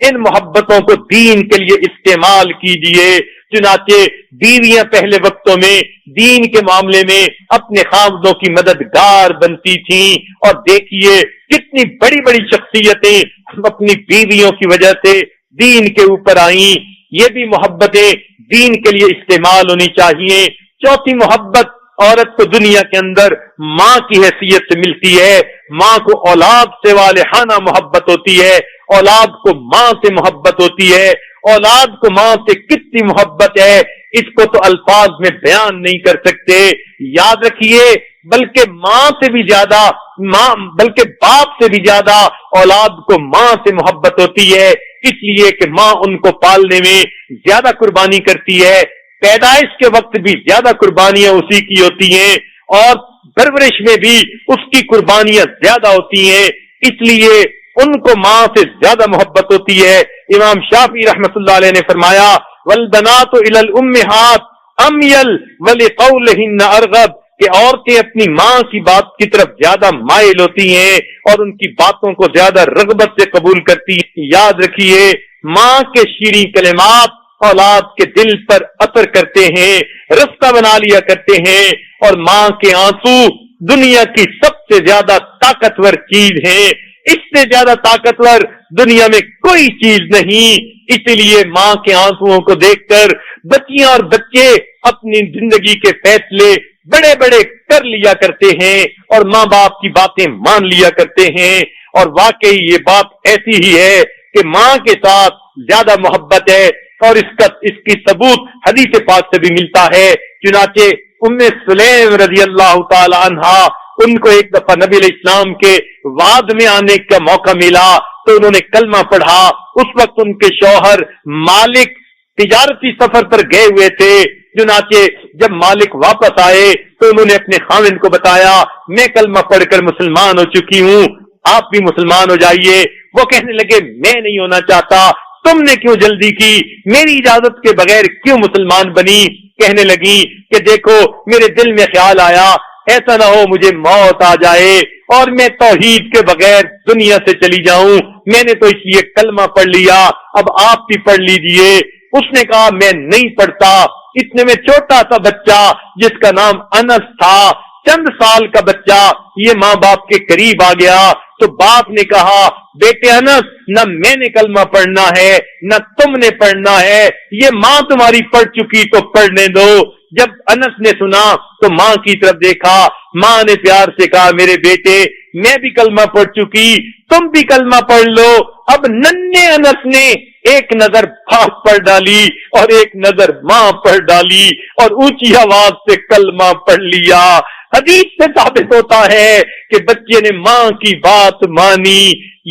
ان محبتوں کو دین کے لیے استعمال کیجیے۔ چنانچہ بیویاں پہلے وقتوں میں دین کے معاملے میں اپنے خاوندوں کی مددگار بنتی تھیں، اور دیکھیے کتنی بڑی بڑی شخصیتیں اپنی بیویوں کی وجہ سے دین کے اوپر آئیں۔ یہ بھی محبتیں دین کے لیے استعمال ہونی چاہیے۔ چوتھی محبت عورت کو دنیا کے اندر ماں کی حیثیت سے ملتی ہے۔ ماں کو اولاد سے والہانہ محبت ہوتی ہے، اولاد کو ماں سے محبت ہوتی ہے۔ اولاد کو ماں سے کتنی محبت ہے اس کو تو الفاظ میں بیان نہیں کر سکتے۔ یاد رکھیے بلکہ ماں سے بھی زیادہ بلکہ باپ سے بھی زیادہ اولاد کو ماں سے محبت ہوتی ہے، اس لیے کہ ماں ان کو پالنے میں زیادہ قربانی کرتی ہے، پیدائش کے وقت بھی زیادہ قربانیاں اسی کی ہوتی ہیں، اور پرورش میں بھی اس کی قربانیاں زیادہ ہوتی ہیں، اس لیے ان کو ماں سے زیادہ محبت ہوتی ہے۔ امام شافعی رحمۃ اللہ علیہ نے فرمایا والبنات الی الامہات امیل ولقولہن ارغب، کہ عورتیں اپنی ماں کی بات کی طرف زیادہ مائل ہوتی ہیں اور ان کی باتوں کو زیادہ رغبت سے قبول کرتی ہیں۔ یاد رکھیے ماں کے شیریں کلمات اولاد کے دل پر اثر کرتے ہیں، رستہ بنا لیا کرتے ہیں، اور ماں کے آنسو دنیا کی سب سے زیادہ طاقتور چیز ہے، اس سے زیادہ طاقتور دنیا میں کوئی چیز نہیں۔ اسی لیے ماں کے آنسوؤں کو دیکھ کر بچیاں اور بچے اپنی زندگی کے فیصلے بڑے بڑے کر لیا کرتے ہیں اور ماں باپ کی باتیں مان لیا کرتے ہیں، اور واقعی یہ بات ایسی ہی ہے کہ ماں کے ساتھ زیادہ محبت ہے، اور اس کی ثبوت حدیث پاک سے بھی ملتا ہے۔ چنانچہ ام سلیم رضی اللہ تعالی عنہا، ان کو ایک دفعہ نبی علیہ السلام کے وعد میں آنے کا موقع ملا تو انہوں نے کلمہ پڑھا۔ اس وقت ان کے شوہر مالک تجارتی سفر پر گئے ہوئے تھے، چنانچہ جب مالک واپس آئے تو انہوں نے اپنے خاوند کو بتایا میں کلمہ پڑھ کر مسلمان ہو چکی ہوں، آپ بھی مسلمان ہو جائیے۔ وہ کہنے لگے میں نہیں ہونا چاہتا، تم نے کیوں جلدی کی، میری اجازت کے بغیر کیوں مسلمان بنی؟ کہنے لگی کہ دیکھو میرے دل میں خیال آیا ایسا نہ ہو مجھے موت آ جائے اور میں توحید کے بغیر دنیا سے چلی جاؤں، میں نے تو اس لیے کلمہ پڑھ لیا، اب آپ بھی پڑھ لیجئے۔ اس نے کہا میں نہیں پڑھتا۔ اتنے میں چھوٹا سا بچہ جس کا نام انس تھا، چند سال کا بچہ، یہ ماں باپ کے قریب آ گیا تو باپ نے کہا بیٹے انس نہ میں نے کلمہ پڑھنا ہے نہ تم نے پڑھنا ہے، یہ ماں تمہاری پڑھ چکی تو پڑھنے دو۔ جب انس نے سنا تو ماں کی طرف دیکھا، ماں نے پیار سے کہا میرے بیٹے میں بھی کلمہ پڑھ چکی، تم بھی کلمہ پڑھ لو۔ اب ننھے انس نے ایک نظر باپ پڑھ ڈالی اور ایک نظر ماں پڑھ ڈالی اور اونچی آواز سے کلمہ پڑھ لیا۔ حدیث سے ثابت ہوتا ہے کہ بچے نے ماں کی بات مانی،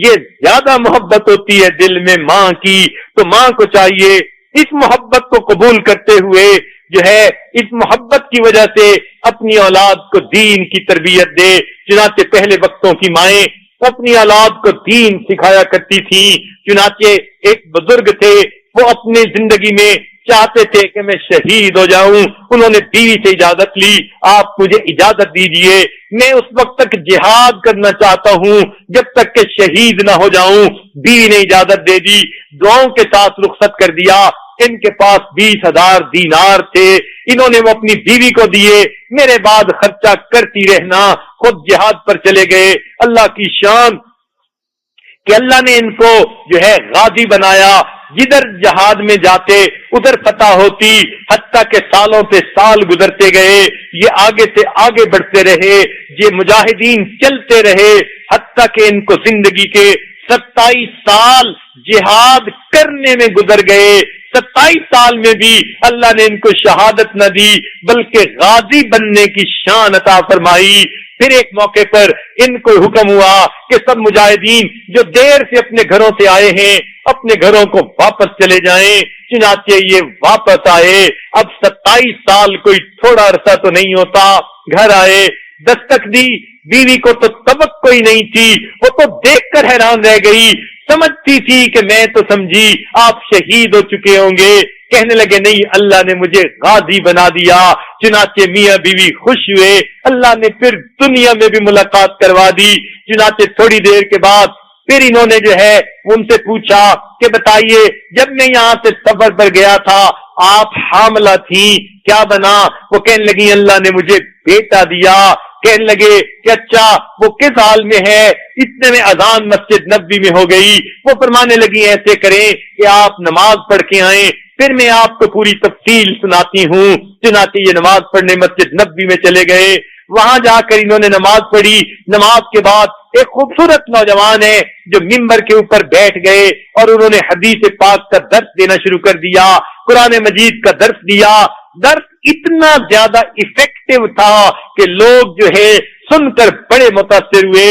یہ زیادہ محبت ہوتی ہے دل میں ماں کی، تو ماں کو چاہیے اس محبت کو قبول کرتے ہوئے جو ہے اس محبت کی وجہ سے اپنی اولاد کو دین کی تربیت دے۔ چنانچہ پہلے وقتوں کی مائیں اپنی اولاد کو دین سکھایا کرتی تھی۔ چنانچہ ایک بزرگ تھے، وہ اپنی زندگی میں چاہتے تھے کہ میں شہید ہو جاؤں، انہوں نے بیوی سے اجازت لی آپ مجھے اجازت دیجئے، میں اس وقت تک جہاد کرنا چاہتا ہوں جب تک کہ شہید نہ ہو جاؤں۔ بیوی نے اجازت دے دی، دعاؤں کے ساتھ رخصت کر دیا۔ ان کے پاس 20,000 دینار تھے، انہوں نے وہ اپنی بیوی کو دیے، میرے بعد خرچہ کرتی رہنا، خود جہاد پر چلے گئے۔ اللہ کی شان کہ اللہ نے ان کو جو ہے غازی بنایا، جدھر جہاد میں جاتے ادھر فتح ہوتی، حتیٰ کہ سالوں پہ سال گزرتے گئے، یہ آگے سے آگے بڑھتے رہے، یہ مجاہدین چلتے رہے، حتیٰ کہ ان کو زندگی کے 27 سال جہاد کرنے میں گزر گئے۔ 27 سال میں بھی اللہ نے ان کو شہادت نہ دی بلکہ غازی بننے کی شان عطا فرمائی۔ پھر ایک موقع پر ان کو حکم ہوا کہ سب مجاہدین جو دیر سے اپنے گھروں سے آئے ہیں اپنے گھروں کو واپس چلے جائیں۔ چنانچہ یہ واپس آئے۔ اب 27 سال کوئی تھوڑا عرصہ تو نہیں ہوتا۔ گھر آئے، دستک دی، بیوی کو تو توقع ہی نہیں تھی، وہ تو دیکھ کر حیران رہ گئی، سمجھتی تھی کہ میں تو سمجھی آپ شہید ہو چکے ہوں گے۔ کہنے لگے نہیں اللہ نے مجھے غازی بنا دیا۔ چنانچہ میاں بیوی خوش ہوئے، اللہ نے پھر دنیا میں بھی ملاقات کروا دی۔ چنانچہ تھوڑی دیر کے بعد پھر انہوں نے جو ہے ان سے پوچھا کہ بتائیے جب میں یہاں سے سفر پر گیا تھا آپ حاملہ تھی، کیا بنا؟ وہ کہنے لگی اللہ نے مجھے بیٹا دیا۔ کہنے لگے کہ اچھا وہ کس حال میں ہے؟ اتنے میں اذان مسجد نبوی میں ہو گئی۔ وہ فرمانے لگی ایسے کریں کہ آپ نماز پڑھ کے آئیں، پھر میں آپ کو پوری تفصیل سناتی ہوں۔ چنانچہ یہ نماز پڑھنے مسجد نبوی میں چلے گئے، وہاں جا کر انہوں نے نماز پڑھی۔ نماز کے بعد ایک خوبصورت نوجوان ہے جو ممبر کے اوپر بیٹھ گئے اور انہوں نے حدیث پاک کا درس دینا شروع کر دیا، قرآن مجید کا درس دیا۔ درس اتنا زیادہ ایفیکٹو تھا کہ لوگ جو ہے سن کر بڑے متاثر ہوئے۔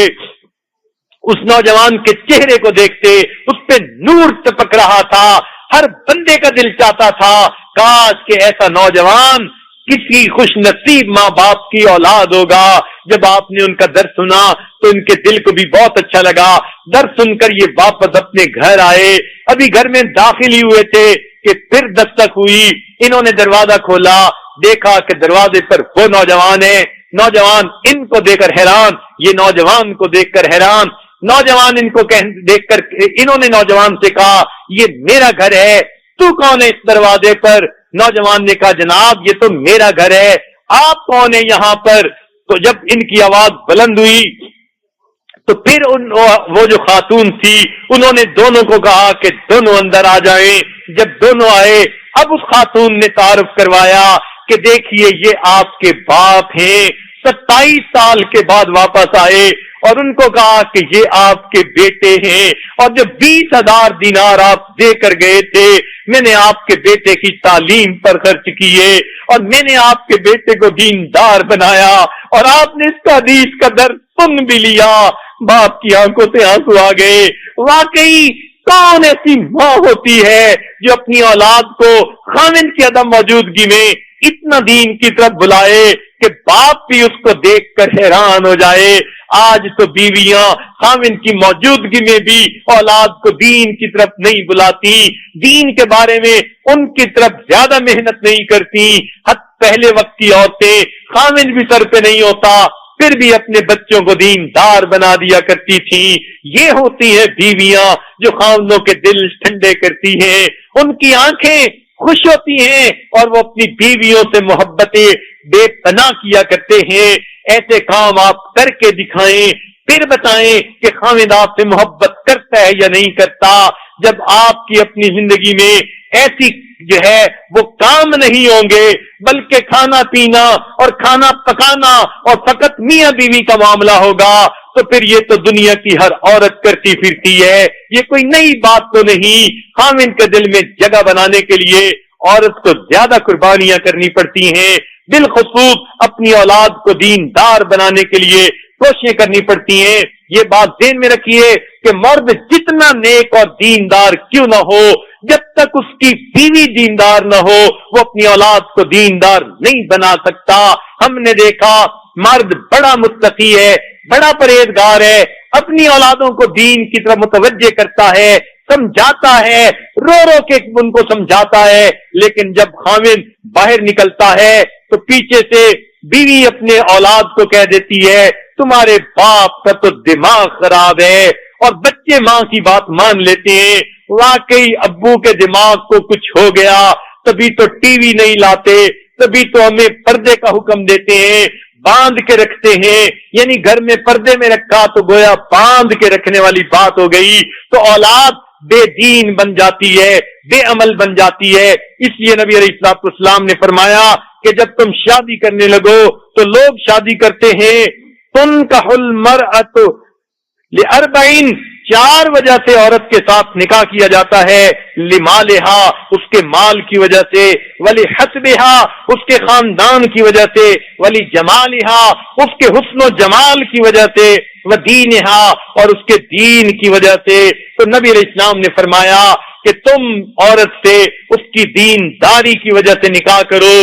اس نوجوان کے چہرے کو دیکھتے اس پہ نور ٹپک رہا تھا، ہر بندے کا دل چاہتا تھا کاش کہ ایسا نوجوان کسی خوش نصیب ماں باپ کی اولاد ہوگا۔ جب آپ نے ان کا درس سنا تو ان کے دل کو بھی بہت اچھا لگا۔ درس سن کر یہ واپس اپنے گھر آئے، ابھی گھر میں داخل ہی ہوئے تھے کہ پھر دستک ہوئی۔ انہوں نے دروازہ کھولا، دیکھا کہ دروازے پر وہ نوجوان ہے۔ نوجوان ان کو دیکھ کر حیران، یہ نوجوان کو دیکھ کر حیران۔ نوجوان ان کو دیکھ کر انہوں نے نوجوان سے کہا یہ میرا گھر ہے، تو کون ہے اس دروازے پر؟ نوجوان نے کہا جناب یہ تو میرا گھر ہے، آپ کون ہیں یہاں پر؟ تو جب ان کی آواز بلند ہوئی تو پھر وہ جو خاتون تھی انہوں نے دونوں کو کہا کہ دونوں اندر آ جائیں۔ جب دونوں آئے اب اس خاتون نے تعارف کروایا کہ دیکھیے یہ آپ کے باپ ہیں، 27 سال کے بعد واپس آئے، اور ان کو کہا کہ یہ آپ کے بیٹے ہیں، اور جو 20,000 دینار آپ دے کر گئے تھے میں نے آپ کے بیٹے کی تعلیم پر خرچ کیے، اور میں نے آپ کے بیٹے کو دیندار بنایا، اور آپ نے اس کا حدیث کا درس سن بھی لیا۔ باپ کی آنکھوں سے آنسو آ گئے۔ واقعی کون ایسی ماں ہوتی ہے جو اپنی اولاد کو خاوند کی عدم موجودگی میں اتنا دین کی طرف بلائے کہ باپ بھی اس کو دیکھ کر حیران ہو جائے۔ آج تو بیویاں خاوند کی موجودگی میں بھی اولاد کو دین کی طرف نہیں بلاتی، دین کے بارے میں ان کی طرف زیادہ محنت نہیں کرتی۔ پہلے وقت کی عورتیں خاوند بھی سر پہ نہیں ہوتا پھر بھی اپنے بچوں کو دیندار بنا دیا کرتی تھیں۔ یہ ہوتی ہیں بیویاں جو خاوندوں کے دل ٹھنڈے کرتی ہیں، ان کی آنکھیں خوش ہوتی ہیں اور وہ اپنی بیویوں سے محبتیں بے پناہ کیا کرتے ہیں۔ ایسے کام آپ کر کے دکھائیں، پھر بتائیں کہ خاوند آپ سے محبت کرتا ہے یا نہیں کرتا۔ جب آپ کی اپنی زندگی میں ایسی جو ہے وہ کام نہیں ہوں گے بلکہ کھانا پینا اور کھانا پکانا اور فقط میاں بیوی کا معاملہ ہوگا تو پھر یہ تو دنیا کی ہر عورت کرتی پھرتی ہے، یہ کوئی نئی بات تو نہیں۔ خاوند کے دل میں جگہ بنانے کے لیے عورت کو زیادہ قربانیاں کرنی پڑتی ہیں، بالخصوص اپنی اولاد کو دیندار بنانے کے لیے کوششیں کرنی پڑتی ہیں۔ یہ بات ذہن میں رکھیے کہ مرد جتنا نیک اور دیندار کیوں نہ ہو، جب تک اس کی بیوی دیندار نہ ہو وہ اپنی اولاد کو دیندار نہیں بنا سکتا۔ ہم نے دیکھا مرد بڑا متقی ہے، بڑا پرہیزگار ہے، اپنی اولادوں کو دین کی طرف متوجہ کرتا ہے، سمجھاتا ہے، رو رو کے ان کو سمجھاتا ہے، لیکن جب خاوند باہر نکلتا ہے تو پیچھے سے بیوی اپنے اولاد کو کہہ دیتی ہے تمہارے باپ کا تو دماغ خراب ہے، اور بچے ماں کی بات مان لیتے ہیں۔ واقعی ابو کے دماغ کو کچھ ہو گیا، تبھی تو ٹی وی نہیں لاتے، تبھی تو ہمیں پردے کا حکم دیتے ہیں، باندھ کے رکھتے ہیں، یعنی گھر میں پردے میں رکھا تو گویا باندھ کے رکھنے والی بات ہو گئی، تو اولاد بے دین بن جاتی ہے، بے عمل بن جاتی ہے۔ اس لیے نبی علیہ الصلوۃ والسلام نے فرمایا کہ جب تم شادی کرنے لگو تو لوگ شادی کرتے ہیں تنکح المرأۃ لاربعین، 4 وجہ سے عورت کے ساتھ نکاح کیا جاتا ہے، لمالہا اس کے مال کی وجہ سے، ولحسبہا اس کے خاندان کی وجہ سے، ولجمالہا اس کے حسن و جمال کی وجہ سے، ودینہا اور اس کے دین کی وجہ سے۔ تو نبی علیہ السلام نے فرمایا کہ تم عورت سے اس کی دینداری کی وجہ سے نکاح کرو۔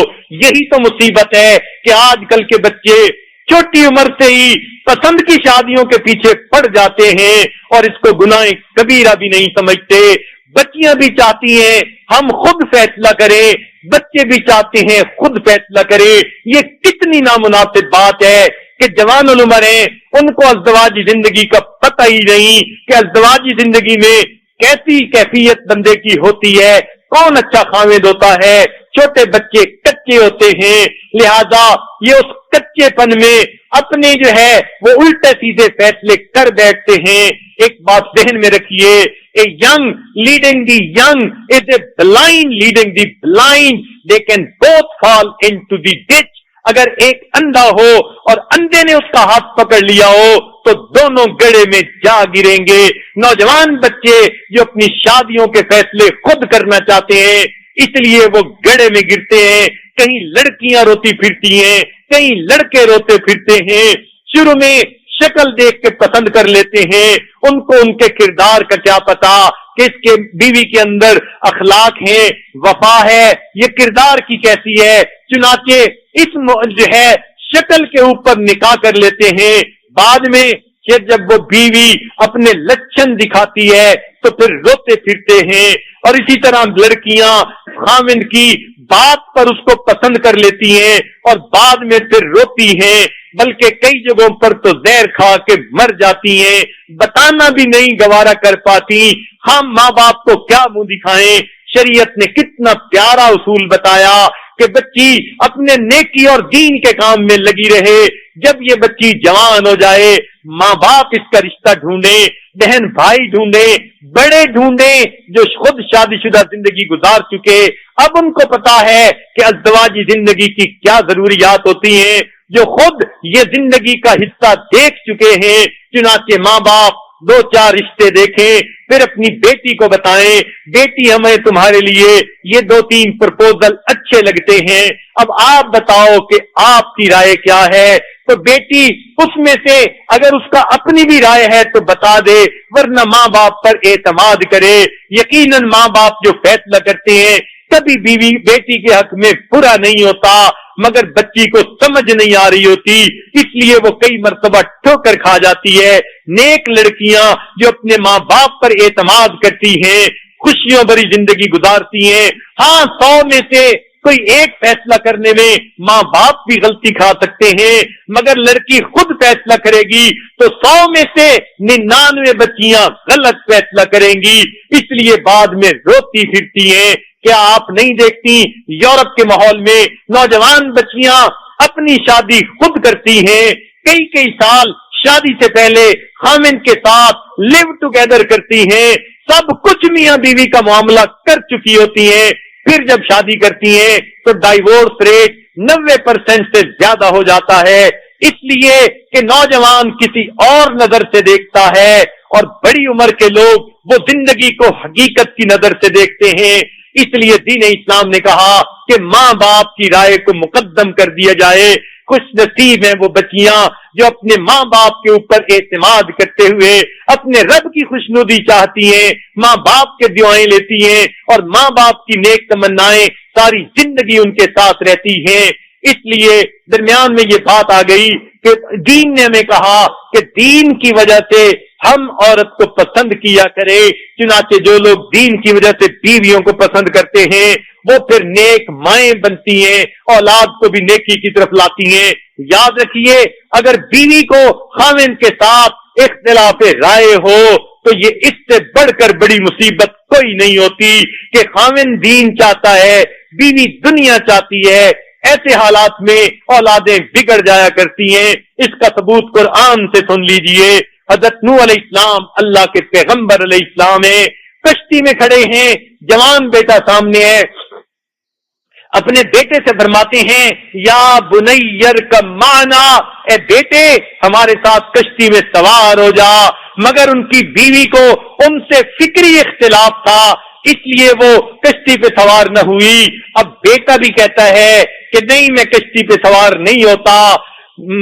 یہی تو مصیبت ہے کہ آج کل کے بچے چھوٹی عمر سے ہی پسند کی شادیوں کے پیچھے پڑ جاتے ہیں اور اس کو گناہ کبیرہ بھی نہیں سمجھتے۔ بچیاں بھی چاہتی ہیں ہم خود فیصلہ کریں، بچے بھی چاہتے ہیں خود فیصلہ کریں۔ یہ کتنی نامناسب بات ہے کہ جوان العمر ہیں ان کو ازدواجی زندگی کا پتہ ہی نہیں کہ ازدواجی زندگی میں کیسی کیفیت بندے کی ہوتی ہے، کون اچھا خاوند ہوتا ہے۔ چھوٹے بچے کچے ہوتے ہیں، لہذا یہ اس کچے پن میں اپنے جو ہے وہ الٹے سیدھے فیصلے کر بیٹھتے ہیں۔ ایک بات ذہن میں رکھیے، a young leading the young is a blind leading the blind. They can both fall into the ditch. اگر ایک اندھا ہو اور اندھے نے اس کا ہاتھ پکڑ لیا ہو تو دونوں گڑھے میں جا گریں گے۔ نوجوان بچے جو اپنی شادیوں کے فیصلے خود کرنا چاہتے ہیں اس لیے وہ گڑھے میں گرتے ہیں، کہیں لڑکیاں روتی پھرتی ہیں، کہیں لڑکے روتے پھرتے ہیں، شروع میں شکل دیکھ کے پسند کر لیتے ہیں، ان کو ان کے کردار کا کیا پتا کہ اس کے بیوی کے اندر اخلاق ہے، وفا ہے، یہ کردار کی کیسی ہے، چنانچہ اس جو ہے شکل کے اوپر نکاح کر لیتے ہیں۔ بعد میں کہ جب وہ بیوی اپنے لچھن دکھاتی ہے تو پھر روتے پھرتے ہیں، اور اسی طرح لڑکیاں خاوند کی بات پر اس کو پسند کر لیتی ہیں اور بعد میں پھر روتی ہیں، بلکہ کئی جگہوں پر تو زہر کھا کے مر جاتی ہیں، بتانا بھی نہیں گوارا کر پاتی۔ ہم ماں باپ کو کیا منہ دکھائیں؟ شریعت نے کتنا پیارا اصول بتایا کہ بچی اپنے نیکی اور دین کے کام میں لگی رہے۔ جب یہ بچی جوان ہو جائے ماں باپ اس کا رشتہ ڈھونڈے، بہن بھائی ڈھونڈے، بڑے ڈھونڈے جو خود شادی شدہ زندگی گزار چکے، اب ان کو پتا ہے کہ ازدواجی زندگی کی کیا ضروریات ہوتی ہیں، جو خود یہ زندگی کا حصہ دیکھ چکے ہیں۔ چنانچہ ماں باپ دو چار رشتے دیکھیں، پھر اپنی بیٹی کو بتائیں، بیٹی ہمیں تمہارے لیے یہ دو تین پرپوزل اچھے لگتے ہیں، اب آپ بتاؤ کہ آپ کی رائے کیا ہے۔ تو بیٹی اس میں سے اگر اس کا اپنی بھی رائے ہے تو بتا دے، ورنہ ماں باپ پر اعتماد کرے۔ یقیناً ماں باپ جو فیصلہ کرتے ہیں کبھی بیوی بیٹی کے حق میں برا نہیں ہوتا، مگر بچی کو سمجھ نہیں آ رہی ہوتی، اس لیے وہ کئی مرتبہ ٹھوکر کھا جاتی ہے۔ نیک لڑکیاں جو اپنے ماں باپ پر اعتماد کرتی ہیں خوشیوں بھری زندگی گزارتی ہیں۔ ہاں 100 میں سے کوئی ایک فیصلہ کرنے میں ماں باپ بھی غلطی کھا سکتے ہیں، مگر لڑکی خود فیصلہ کرے گی تو 100 میں سے 99 بچیاں غلط فیصلہ کریں گی، اس لیے بعد میں روتی پھرتی ہیں۔ کیا آپ نہیں دیکھتی یورپ کے ماحول میں نوجوان بچیاں اپنی شادی خود کرتی ہیں، کئی سال شادی سے پہلے خاوند کے ساتھ لیو ٹوگیدر کرتی ہیں، سب کچھ میاں بیوی کا معاملہ کر چکی ہوتی ہیں، پھر جب شادی کرتی ہیں تو ڈائیورس ریٹ 90% سے زیادہ ہو جاتا ہے، اس لیے کہ نوجوان کسی اور نظر سے دیکھتا ہے اور بڑی عمر کے لوگ وہ زندگی کو حقیقت کی نظر سے دیکھتے ہیں۔ اس لیے دین اسلام نے کہا کہ ماں باپ کی رائے کو مقدم کر دیا جائے۔ خوش نصیب ہیں وہ بچیاں جو اپنے ماں باپ کے اوپر اعتماد کرتے ہوئے اپنے رب کی خوشنودی چاہتی ہیں، ماں باپ کے دعائیں لیتی ہیں اور ماں باپ کی نیک تمنائیں ساری زندگی ان کے ساتھ رہتی ہیں۔ اس لیے درمیان میں یہ بات آ گئی کہ دین نے ہمیں کہا کہ دین کی وجہ سے ہم عورت کو پسند کیا کرے، چنانچہ جو لوگ دین کی وجہ سے بیویوں کو پسند کرتے ہیں وہ پھر نیک مائیں بنتی ہیں، اولاد کو بھی نیکی کی طرف لاتی ہیں۔ یاد رکھیے اگر بیوی کو خاوند کے ساتھ اختلاف رائے ہو تو یہ اس سے بڑھ کر بڑی مصیبت کوئی نہیں ہوتی کہ خاوند دین چاہتا ہے، بیوی دنیا چاہتی ہے، ایسے حالات میں اولادیں بگڑ جایا کرتی ہیں۔ اس کا ثبوت قرآن سے سن لیجئے۔ حضرت نوح علیہ السلام اللہ کے پیغمبر علیہ السلام ہیں، کشتی میں کھڑے ہیں، جوان بیٹا سامنے ہے، اپنے بیٹے سے فرماتے ہیں یا بنیر کا معنی، اے بیٹے ہمارے ساتھ کشتی میں سوار ہو جا، مگر ان کی بیوی کو ان سے فکری اختلاف تھا، اس لیے وہ کشتی پہ سوار نہ ہوئی۔ اب بیٹا بھی کہتا ہے کہ نہیں میں کشتی پہ سوار نہیں ہوتا،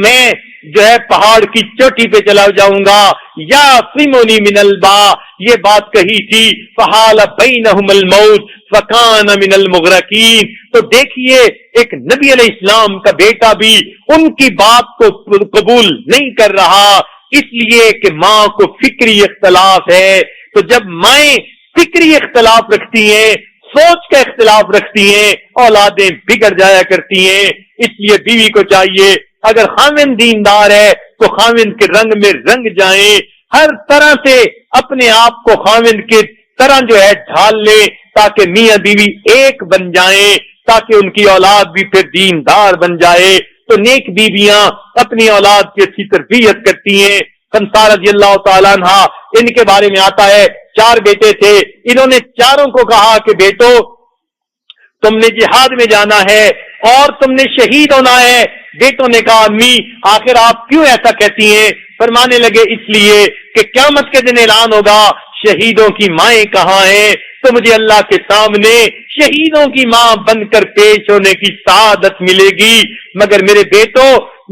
میں جو ہے پہاڑ کی چوٹی پہ چلا جاؤں گا، یا سمونی من البا، یہ بات کہی تھی، فحال بینہم الموت فکان من المغرقین۔ تو دیکھیے ایک نبی علیہ السلام کا بیٹا بھی ان کی بات کو قبول نہیں کر رہا، اس لیے کہ ماں کو فکری اختلاف ہے۔ تو جب مائیں فکری اختلاف رکھتی ہیں، سوچ کا اختلاف رکھتی ہیں، اولادیں بگڑ جایا کرتی ہیں۔ اس لیے بیوی کو چاہیے اگر خاوند دیندار ہے تو خاوند کے رنگ میں رنگ جائیں، ہر طرح سے اپنے آپ کو خاوند کی طرح جو ہے ڈھال لیں، تاکہ میاں بیوی ایک بن جائیں، تاکہ ان کی اولاد بھی پھر دیندار بن جائے۔ تو نیک بیویاں اپنی اولاد کی اچھی تربیت کرتی ہیں۔ خنسا رضی اللہ تعالیٰ عنہ، ان کے بارے میں آتا ہے 4 بیٹے تھے، انہوں نے چاروں کو کہا کہ بیٹو تم نے جہاد میں جانا ہے اور تم نے شہید ہونا ہے۔ بیٹوں نے کہا امی آخر آپ کیوں ایسا کہتی ہیں؟ فرمانے لگے اس لیے کہ قیامت کے دن اعلان ہوگا شہیدوں کی مائیں کہاں ہیں، تو مجھے اللہ کے سامنے شہیدوں کی ماں بن کر پیش ہونے کی سعادت ملے گی، مگر میرے بیٹو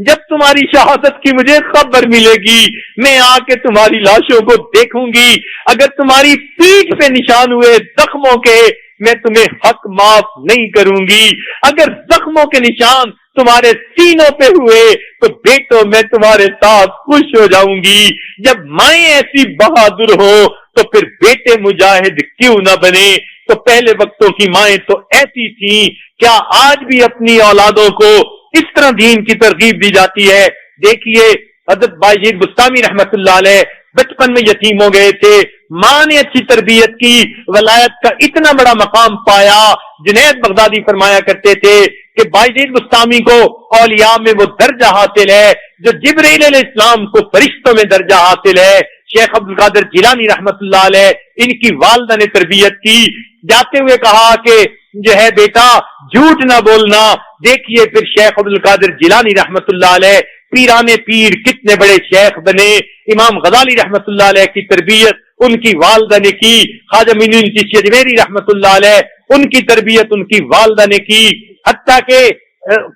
جب تمہاری شہادت کی مجھے خبر ملے گی میں آ کے تمہاری لاشوں کو دیکھوں گی، اگر تمہاری پیٹھ پہ نشان ہوئے زخموں کے میں تمہیں حق معاف نہیں کروں گی، اگر زخموں کے نشان تمہارے سینوں پہ ہوئے تو بیٹو میں تمہارے ساتھ خوش ہو جاؤں گی۔ جب مائیں ایسی بہادر ہو تو پھر بیٹے مجاہد کیوں نہ بنے؟ تو پہلے وقتوں کی مائیں تو ایسی تھیں، کیا آج بھی اپنی اولادوں کو اس طرح دین کی ترغیب دی جاتی ہے؟ دیکھیے حضرت بائیجید بستامی رحمت اللہ علیہ بچپن میں یتیم ہو گئے تھے، ماں نے اچھی تربیت کی، ولایت کا اتنا بڑا مقام پایا۔ جنید بغدادی فرمایا کرتے تھے کہ بائیجید بستامی کو اولیاء میں وہ درجہ حاصل ہے جو جبرائیل علیہ السلام کو فرشتوں میں درجہ حاصل ہے۔ شیخ عبد القادر جیلانی رحمت اللہ علیہ ان کی والدہ نے تربیت کی، جاتے ہوئے کہا کہ جو ہے بیٹا جھوٹ نہ بولنا۔ دیکھیے پھر شیخ عبد القادر جیلانی رحمت اللہ علیہ پیرانے پیر کتنے بڑے شیخ بنے۔ امام غزالی رحمت اللہ علیہ کی تربیت ان کی والدہ نے کی، خواجہ معین الدین چشتی اجمیری رحمت اللہ علیہ ان کی تربیت ان کی والدہ نے کی، حتیٰ کہ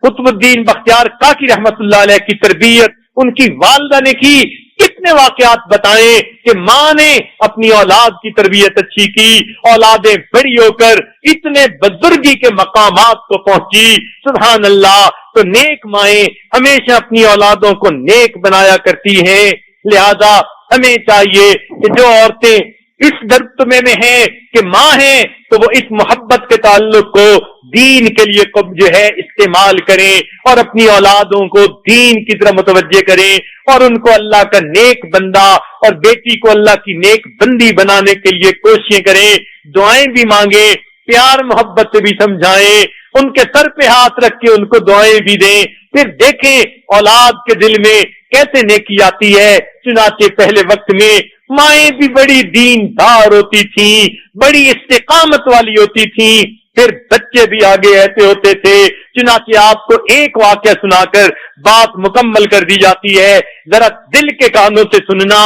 قطب الدین بختیار کاکی رحمت اللہ علیہ کی تربیت ان کی والدہ نے کی۔ کتنے واقعات بتائیں کہ ماں نے اپنی اولاد کی تربیت اچھی کی، اولادیں بڑی ہو کر اتنے بزرگی کے مقامات کو پہنچی، سبحان اللہ۔ تو نیک مائیں ہمیشہ اپنی اولادوں کو نیک بنایا کرتی ہیں، لہذا ہمیں چاہیے کہ جو عورتیں اس درجے میں ہیں کہ ماں ہیں تو وہ اس محبت کے تعلق کو دین کے لیے جو ہے استعمال کریں اور اپنی اولادوں کو دین کی طرف متوجہ کریں اور ان کو اللہ کا نیک بندہ اور بیٹی کو اللہ کی نیک بندی بنانے کے لیے کوششیں کریں، دعائیں بھی مانگیں، پیار محبت سے بھی سمجھائیں، ان کے سر پہ ہاتھ رکھ کے ان کو دعائیں بھی دیں، پھر دیکھیں اولاد کے دل میں کیسے نیکی آتی ہے۔ چنانچہ پہلے وقت میں مائیں بھی بڑی دیندار ہوتی تھیں، بڑی استقامت والی ہوتی تھیں، پھر بچے بھی آگے ایسے ہوتے تھے۔ چنانچہ آپ کو ایک واقعہ سنا کر بات مکمل کر دی جاتی ہے، ذرا دل کے کانوں سے سننا،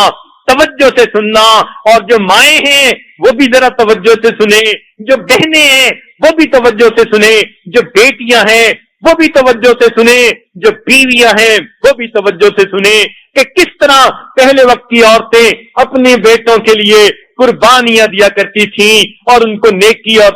توجہ سے سننا، اور جو مائیں ہیں وہ بھی ذرا توجہ سے سنیں، جو بہنیں ہیں وہ بھی توجہ سے سنیں، جو بیٹیاں ہیں وہ بھی توجہ سے سنیں، جو بیویاں ہیں وہ بھی توجہ سے سنیں کہ کس طرح پہلے وقت کی عورتیں اپنے بیٹوں کے لیے قربانیاں دیا کرتی تھیں اور ان کو نیکی اور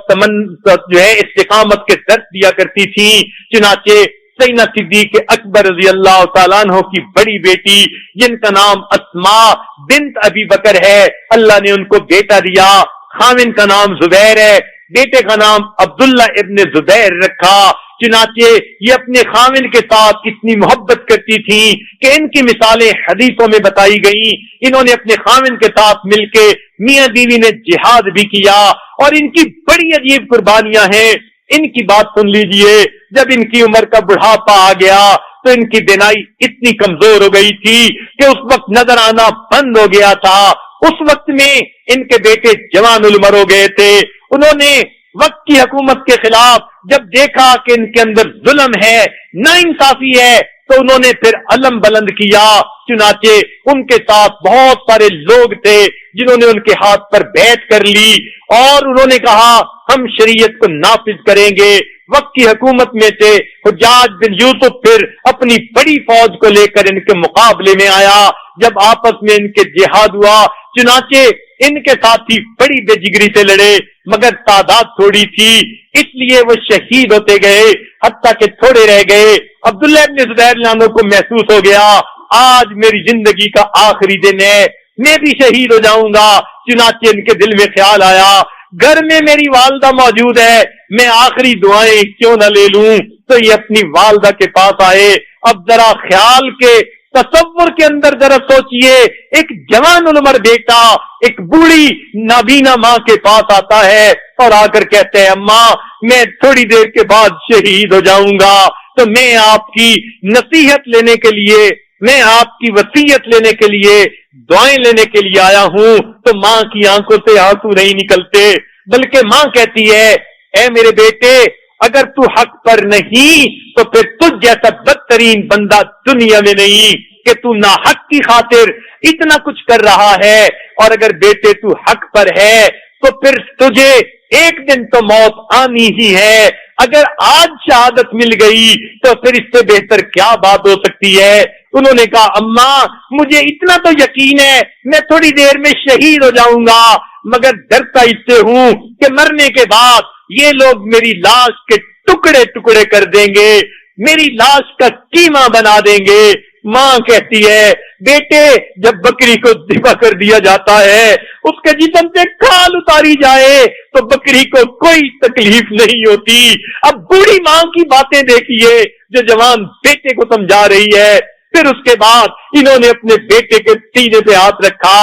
جو ہے استقامت کے درس دیا کرتی تھیں۔ چنانچہ سیدنا صدیق اکبر رضی اللہ تعالیٰ عنہ کی بڑی بیٹی جن کا نام اسماء بنت ابی بکر ہے، اللہ نے ان کو بیٹا دیا، خاوند کا نام زبیر ہے، بیٹے کا نام عبداللہ ابن زبیر رکھا۔ چنانچہ یہ اپنے خاوند کے ساتھ اتنی محبت کرتی تھی کہ ان کی مثالیں حدیثوں میں بتائی گئیں۔ انہوں نے اپنے خاوند کے ساتھ مل کے میاں بیوی نے جہاد بھی کیا اور ان کی بڑی عجیب قربانیاں ہیں۔ ان کی بات سن لیجئے، جب ان کی عمر کا بڑھاپا آ گیا تو ان کی بینائی اتنی کمزور ہو گئی تھی کہ اس وقت نظر آنا بند ہو گیا تھا۔ اس وقت میں ان کے بیٹے جوان العمر ہو گئے تھے۔ انہوں نے وقت کی حکومت کے خلاف جب دیکھا کہ ان کے اندر ظلم ہے، ناانصافی ہے، تو انہوں نے پھر علم بلند کیا۔ چنانچہ ان کے ساتھ بہت سارے لوگ تھے جنہوں نے ان کے ہاتھ پر بیعت کر لی اور انہوں نے کہا ہم شریعت کو نافذ کریں گے۔ وقت کی حکومت میں سے حجاج بن یوسف پھر اپنی بڑی فوج کو لے کر ان کے مقابلے میں آیا۔ جب آپس میں ان کے جہاد ہوا، چنانچہ ان کے ساتھی بڑی بے جگری سے لڑے، مگر تعداد تھوڑی تھی، اس لیے وہ شہید ہوتے گئے، حتیٰ کہ تھوڑے رہ گئے۔ عبداللہ ابن زبیر لانو کو محسوس ہو گیا آج میری زندگی کا آخری دن ہے، میں بھی شہید ہو جاؤں گا۔ چنانچہ ان کے دل میں خیال آیا گھر میں میری والدہ موجود ہے، میں آخری دعائیں کیوں نہ لے لوں؟ تو یہ اپنی والدہ کے پاس آئے۔ اب ذرا خیال کے تصور کے اندر ذرا سوچئے، ایک جوان العمر بیٹا ایک بوڑھی نابینا ماں کے پاس آتا ہے اور آ کر کہتے ہیں اماں میں تھوڑی دیر کے بعد شہید ہو جاؤں گا، تو میں آپ کی نصیحت لینے کے لیے، میں آپ کی وصیت لینے کے لیے، دعائیں لینے کے لیے آیا ہوں۔ تو ماں کی آنکھوں سے آنسو نہیں نکلتے، بلکہ ماں کہتی ہے اے میرے بیٹے اگر تو حق پر نہیں تو پھر تجھ جیسا بدترین بندہ دنیا میں نہیں کہ تو ناحق کی خاطر اتنا کچھ کر رہا ہے، اور اگر بیٹے تو حق پر ہے تو پھر تجھے ایک دن تو موت آنی ہی ہے، اگر آج شہادت مل گئی تو پھر اس سے بہتر کیا بات ہو سکتی ہے؟ انہوں نے کہا اماں مجھے اتنا تو یقین ہے میں تھوڑی دیر میں شہید ہو جاؤں گا، مگر ڈرتا اس سے ہوں کہ مرنے کے بعد یہ لوگ میری لاش کے ٹکڑے ٹکڑے کر دیں گے، میری لاش کا قیمہ بنا دیں گے۔ ماں کہتی ہے بیٹے جب بکری کو ذبح کر دیا جاتا ہے، اس کے جسم سے کھال اتاری جائے تو بکری کو کوئی تکلیف نہیں ہوتی۔ اب بوڑھی ماں کی باتیں دیکھیے جو جوان بیٹے کو سمجھا رہی ہے۔ پھر اس کے بعد انہوں نے اپنے بیٹے کے سینے پہ ہاتھ رکھا،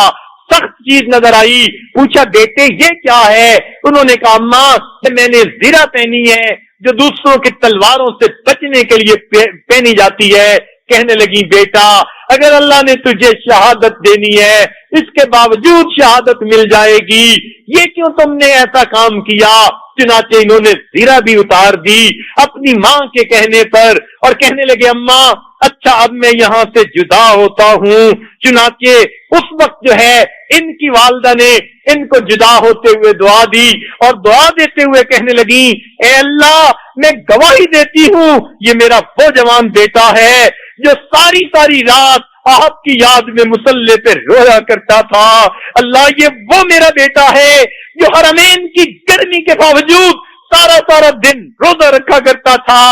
سخت چیز نظر آئی، پوچھا بیٹے یہ کیا ہے؟ انہوں نے کہا اماں میں نے زرہ پہنی ہے جو دوسروں کی تلواروں سے بچنے کے لیے پہنی جاتی ہے۔ کہنے لگی بیٹا اگر اللہ نے تجھے شہادت دینی ہے اس کے باوجود شہادت مل جائے گی، یہ کیوں تم نے ایسا کام کیا؟ چنانچہ انہوں نے زرہ بھی اتار دی اپنی ماں کے کہنے پر اور کہنے لگے اماں اچھا اب میں یہاں سے جدا ہوتا ہوں۔ چنانچہ اس وقت جو ہے ان کی والدہ نے ان کو جدا ہوتے ہوئے دعا دی اور دعا دیتے ہوئے کہنے لگی اے اللہ میں گواہی دیتی ہوں یہ میرا وہ جوان بیٹا ہے جو ساری رات آپ کی یاد میں مصلی پہ رویا کرتا تھا، اللہ یہ وہ میرا بیٹا ہے جو حرمین کی گرمی کے باوجود سارا دن روزہ رکھا کرتا تھا،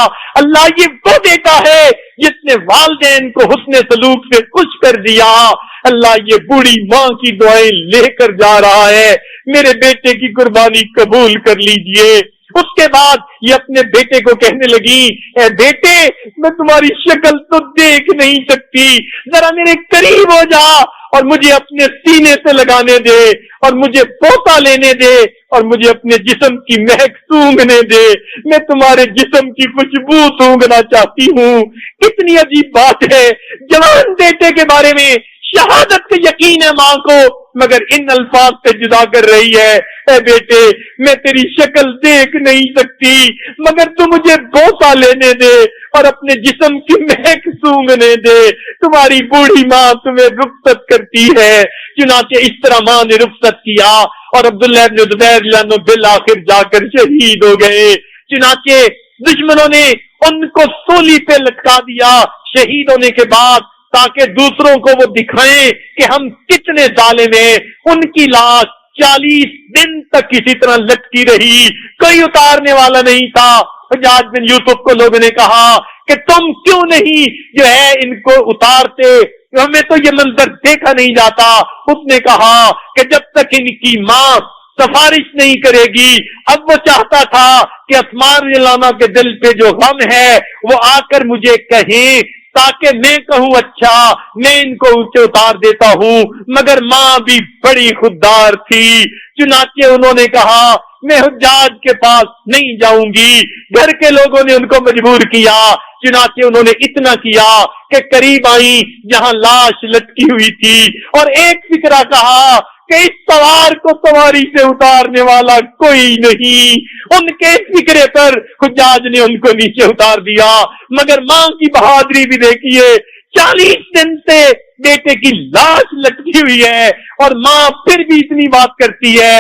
اللہ یہ وہ بیٹا ہے جس نے والدین کو حسن سلوک سے خوش کر دیا، اللہ یہ بوڑھی ماں کی دعائیں لے کر جا رہا ہے، میرے بیٹے کی قربانی قبول کر لیجئے۔ اس کے بعد یہ اپنے بیٹے کو کہنے لگی اے بیٹے میں تمہاری شکل تو دیکھ نہیں سکتی، ذرا میرے قریب ہو جا اور مجھے اپنے سینے سے لگانے دے اور مجھے پوتا لینے دے اور مجھے اپنے جسم کی مہک سونگھنے دے، میں تمہارے جسم کی خوشبو سونگھنا چاہتی ہوں۔ کتنی عجیب بات ہے، جوان بیٹے کے بارے میں شہادت کا یقین ہے ماں کو، مگر ان الفاظ سے جدا کر رہی ہے اے بیٹے میں تیری شکل دیکھ نہیں سکتی مگر تو مجھے بوسہ لینے دے اور اپنے جسم کی مہک سونگھنے دے، تمہاری بوڑھی ماں تمہیں رخصت کرتی ہے۔ چنانچہ اس طرح ماں نے رخصت کیا اور عبداللہ بن زبیر عنہ بالآخر جا کر شہید ہو گئے۔ چنانچہ دشمنوں نے ان کو سولی پہ لٹکا دیا شہید ہونے کے بعد تاکہ دوسروں کو وہ دکھائیں کہ ہم کتنے ظالم ہیں۔ ان کی لاش 40 دن تک اسی طرح لٹکی رہی، کوئی اتارنے والا نہیں تھا۔ حجاج بن یوسف کو لوگوں نے کہا کہ تم کیوں نہیں جو ہے ان کو اتارتے، ہمیں تو یہ منظر دیکھا نہیں جاتا۔ اس نے کہا کہ جب تک ان کی ماں سفارش نہیں کرے گی، اب وہ چاہتا تھا کہ عثمان رضی اللہ عنہ کے دل پہ جو غم ہے وہ آ کر مجھے کہیں تاکہ میں کہوں اچھا میں ان کو اونچے اتار دیتا ہوں، مگر ماں بھی بڑی خوددار تھی۔ چنانچہ انہوں نے کہا میں حجاج کے پاس نہیں جاؤں گی، گھر کے لوگوں نے ان کو مجبور کیا، چنانچہ انہوں نے اتنا کیا کہ قریب آئی جہاں لاش لٹکی ہوئی تھی اور ایک فکرہ کہا کہ اس سوار کو سواری سے اتارنے والا کوئی نہیں، ان کے فکرے پر حجاج نے ان کو نیچے اتار دیا۔ مگر ماں کی بہادری بھی دیکھیے، 40 دن سے بیٹے کی لاش لٹکی ہوئی ہے اور ماں پھر بھی اتنی بات کرتی ہے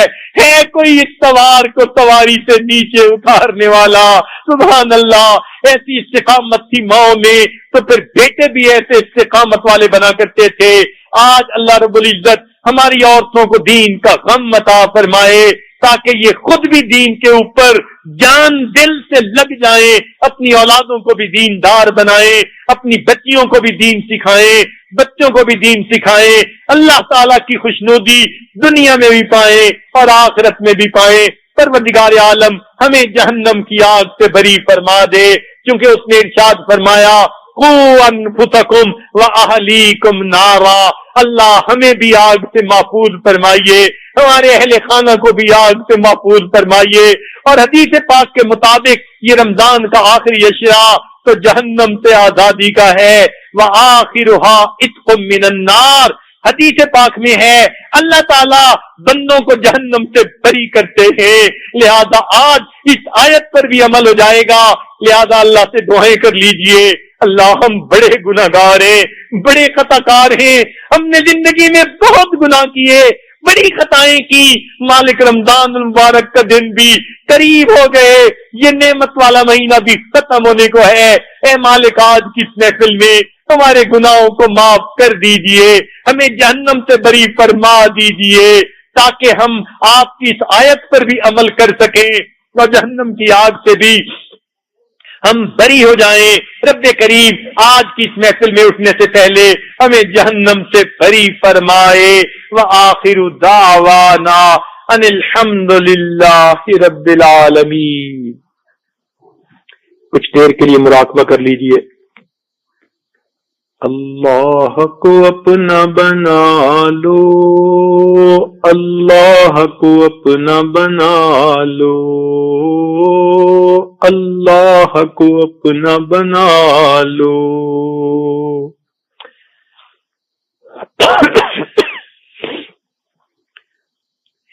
کوئی اس سوار کو سواری سے نیچے اتارنے والا، سبحان اللہ۔ ایسی استقامت تھی ماں میں، تو پھر بیٹے بھی ایسے استقامت والے بنا کرتے تھے۔ آج اللہ رب العزت ہماری عورتوں کو دین کا غم عطا فرمائے تاکہ یہ خود بھی دین کے اوپر جان دل سے لگ جائیں، اپنی اولادوں کو بھی دیندار بنائیں، اپنی بچیوں کو بھی دین سکھائیں، بچوں کو بھی دین سکھائیں، اللہ تعالیٰ کی خوشنودی دنیا میں بھی پائیں اور آخرت میں بھی پائیں۔ پروردگار عالم ہمیں جہنم کی آگ سے بری فرما دے، کیونکہ اس نے ارشاد فرمایا قوا انفسکم واہلیکم نارا۔ اللہ ہمیں بھی آگ سے محفوظ فرمائیے، ہمارے اہل خانہ کو بھی آگ سے محفوظ فرمائیے۔ اور حدیث پاک کے مطابق یہ رمضان کا آخری عشرہ تو جہنم سے آزادی کا ہے، وآخرها عتق من النار۔ حدیث پاک میں ہے اللہ تعالیٰ بندوں کو جہنم سے بری کرتے ہیں، لہذا آج اس آیت پر بھی عمل ہو جائے گا۔ لہذا اللہ سے دعائیں کر لیجئے، اللہ ہم بڑے گناہگار ہیں، بڑے خطا کار ہیں، ہم نے زندگی میں بہت گناہ کیے، بڑی خطائیں کی، مالک رمضان المبارک کا دن بھی قریب ہو گئے، یہ نعمت والا مہینہ بھی ختم ہونے کو ہے۔ اے مالک آج کی اس محفل میں ہمارے گناہوں کو معاف کر دیجئے، ہمیں جہنم سے بری فرما دیجئے، تاکہ ہم آپ کی اس آیت پر بھی عمل کر سکیں اور جہنم کی آگ سے بھی ہم بری ہو جائیں۔ رب کریم آج کی اس محفل میں اٹھنے سے پہلے ہمیں جہنم سے بری فرمائے۔ وآخر دعوانا ان الحمد للہ رب العالمین۔ کچھ دیر کے لیے مراقبہ کر لیجئے۔ اللہ کو اپنا بنا لو، اللہ کو اپنا بنا لو، اللہ کو اپنا بنا لو۔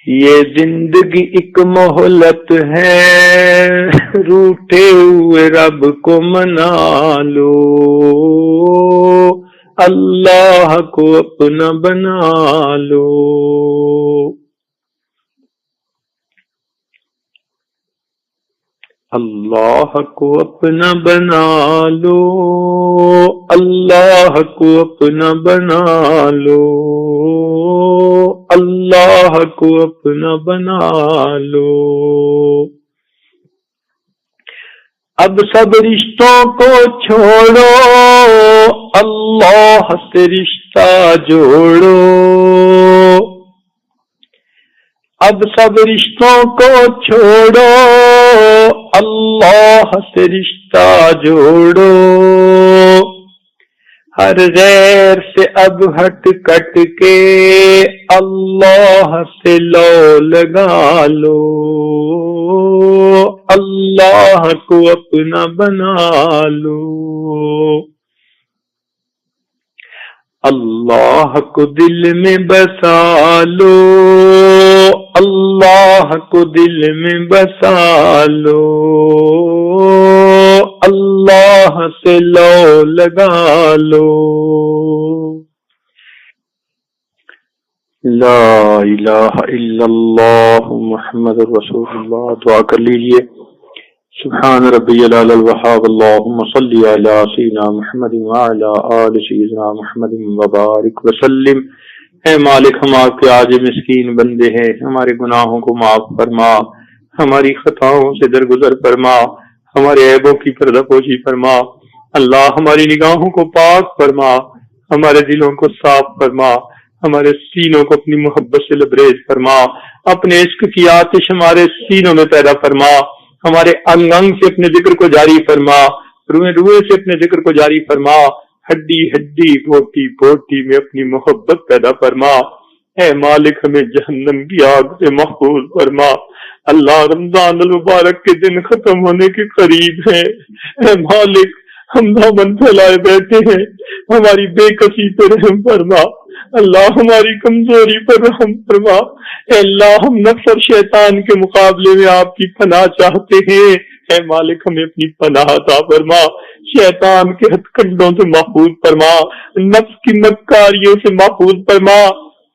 یہ زندگی ایک مہلت ہے، روٹھے ہوئے رب کو منا لو، اللہ کو اپنا بنا لو۔ اللہ کو اپنا بنا لو، اللہ کو اپنا بنا لو، اللہ کو اپنا بنا لو۔ اب سب رشتوں کو چھوڑو، اللہ سے رشتہ جوڑو، اب سب رشتوں کو چھوڑو، اللہ سے رشتہ جوڑو، ہر غیر سے اب ہٹ کٹ کے اللہ سے لو لگا لو، اللہ کو اپنا بنا لو، اللہ کو دل میں بسا لو، اللہ کو دل میں بسا لو، اللہ سے لو لگا لو۔ لا الہ الا اللہ محمد رسول اللہ۔ دعا کر لیجئے۔ سبحان ربی العلی الوہاب، اللہم صلی علی سیدنا محمد وعلی آل سیدنا محمد وبارک وسلم۔ اے مالک ہم آپ کے عاجز مسکین بندے ہیں، ہمارے گناہوں کو معاف فرما، ہماری خطاؤں سے درگزر فرما، ہمارے عیبوں کی پردہ پوشی فرما، اللہ ہماری نگاہوں کو پاک فرما، ہمارے دلوں کو صاف فرما، ہمارے سینوں کو اپنی محبت سے لبریز فرما، اپنے عشق کی آتش ہمارے سینوں میں پیدا فرما، ہمارے انگ انگ سے اپنے ذکر کو جاری فرما، روئے روئے سے اپنے ذکر کو جاری فرما، ہڈی ہڈی بوٹی بوٹی میں اپنی محبت پیدا فرما۔ اے مالک ہمیں جہنم کی آگ سے محفوظ فرما۔ اللہ رمضان المبارک کے دن ختم ہونے کے قریب ہیں، اے مالک ہم دامن پھیلائے بیٹھے ہیں، ہماری بے کسی پر رحم فرما، اللہ ہماری کمزوری پر رحم فرما۔ اے اللہ ہم نفس اور شیطان کے مقابلے میں آپ کی پناہ چاہتے ہیں، اے مالک ہمیں اپنی پناہ عطا فرما، شیطان کے ہتھ کنڈوں سے محفوظ فرما، نفس کی مکاریوں سے محفوظ فرما۔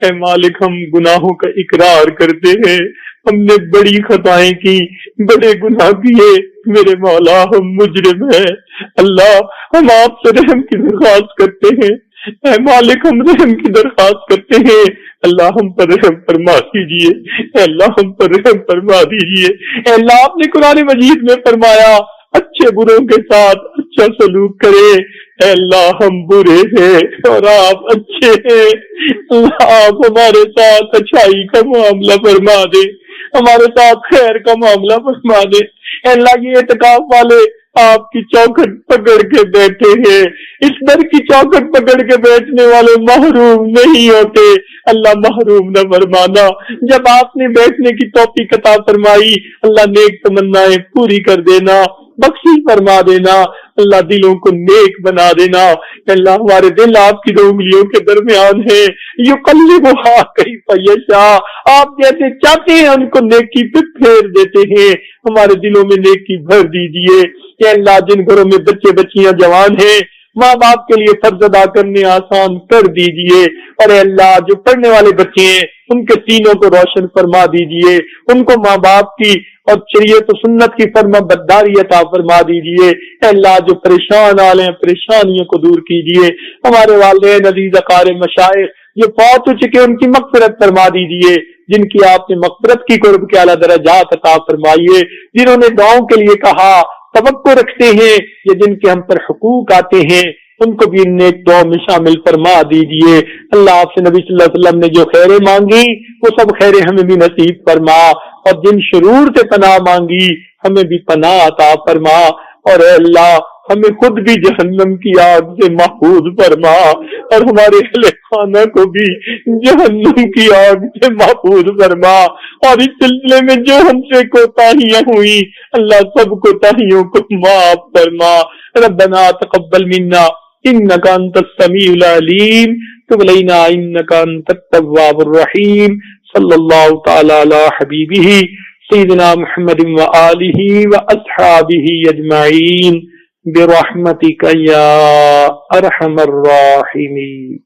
اے مالک ہم گناہوں کا اقرار کرتے ہیں، ہم نے بڑی خطائیں کی، بڑے گناہ کیے، میرے مولا ہم مجرم ہیں، اللہ ہم آپ سے رحم کی درخواست کرتے ہیں، اے مالک ہم رحم کی درخواست کرتے ہیں، اللہ ہم پر رحم فرما دیجیے، اے اللہ ہم پر رحم فرما دیجیے۔ اے اللہ آپ نے قرآن مجید میں فرمایا اچھے بروں کے ساتھ اچھا اچھا سلوک کرے. اے اللہ ہم برے ہیں اور آپ اچھے ہیں. اللہ آپ ہمارے ساتھ اچھائی کا معاملہ فرما دے, ہمارے ساتھ خیر کا معاملہ فرما دے. اے اللہ یہ اعتکاف والے آپ کی چوکھٹ پکڑ کے بیٹھے ہیں, اس در کی چوکھٹ پکڑ کے بیٹھنے والے محروم نہیں ہوتے. اللہ محروم نہ فرمانا. جب آپ نے بیٹھنے کی توفیق عطا فرمائی اللہ نیک تمنائیں پوری کر دینا, بخشش فرما دینا. اللہ دلوں کو نیک بنا دینا. اللہ ہمارے دل آپ کی دو انگلیوں کے درمیان ہے. یقلبھا کیف یشاء, آپ جیسے چاہتے ہیں ان کو نیکی پہ پھیر دیتے ہیں. ہمارے دلوں میں نیکی بھر دیجیے. کہ اللہ جن گھروں میں بچے بچیاں جوان ہیں ماں باپ کے لیے فرض ادا کرنے آسان کر دیجیے. اور اے اللہ جو پڑھنے والے بچے ہیں ان کے سینوں کو روشن فرما دیجیے, ان کو ماں باپ کی اور شریعت و سنت کی فرما برداری عطا فرما دیجیے. اے اللہ جو پریشان حال ہیں پریشانیوں کو دور کیجیے. ہمارے والدین عزیز اقارب مشائخ جو فوت ہو چکے ان کی مغفرت فرما دیجیے. جن کی آپ نے مغفرت کی قرب کے اعلیٰ درجات عطا فرمائیے. جنہوں نے دعاؤں کے لیے کہا توقع رکھتے ہیں یا جن کے ہم پر حقوق آتے ہیں ان کو بھی ان نیک دعاؤں میں شامل فرما دیجیے. اللہ آپ سے نبی صلی اللہ علیہ وسلم نے جو خیریں مانگی وہ سب خیریں ہمیں بھی نصیب فرما, اور جن شرور سے پناہ مانگی ہمیں بھی پناہ عطا فرما. اور اے اللہ ہمیں خود بھی جہنم کی آگ سے محفوظ فرما اور ہمارے اہل خانہ کو بھی جہنم کی آگ سے محفوظ فرما. اور اس سلسلے میں جو ہم سے کوتاہیاں ہوئی اللہ سب کوتاہیوں کو معاف فرما. ربنا تقبل منا انك انت السميع العليم تب علينا انك انت التواب الرحيم. صلی اللہ تعالی علی حبیبہ سیدنا محمد وآلہ واصحابہ اجمعین برحمتک یا ارحم الراحمین.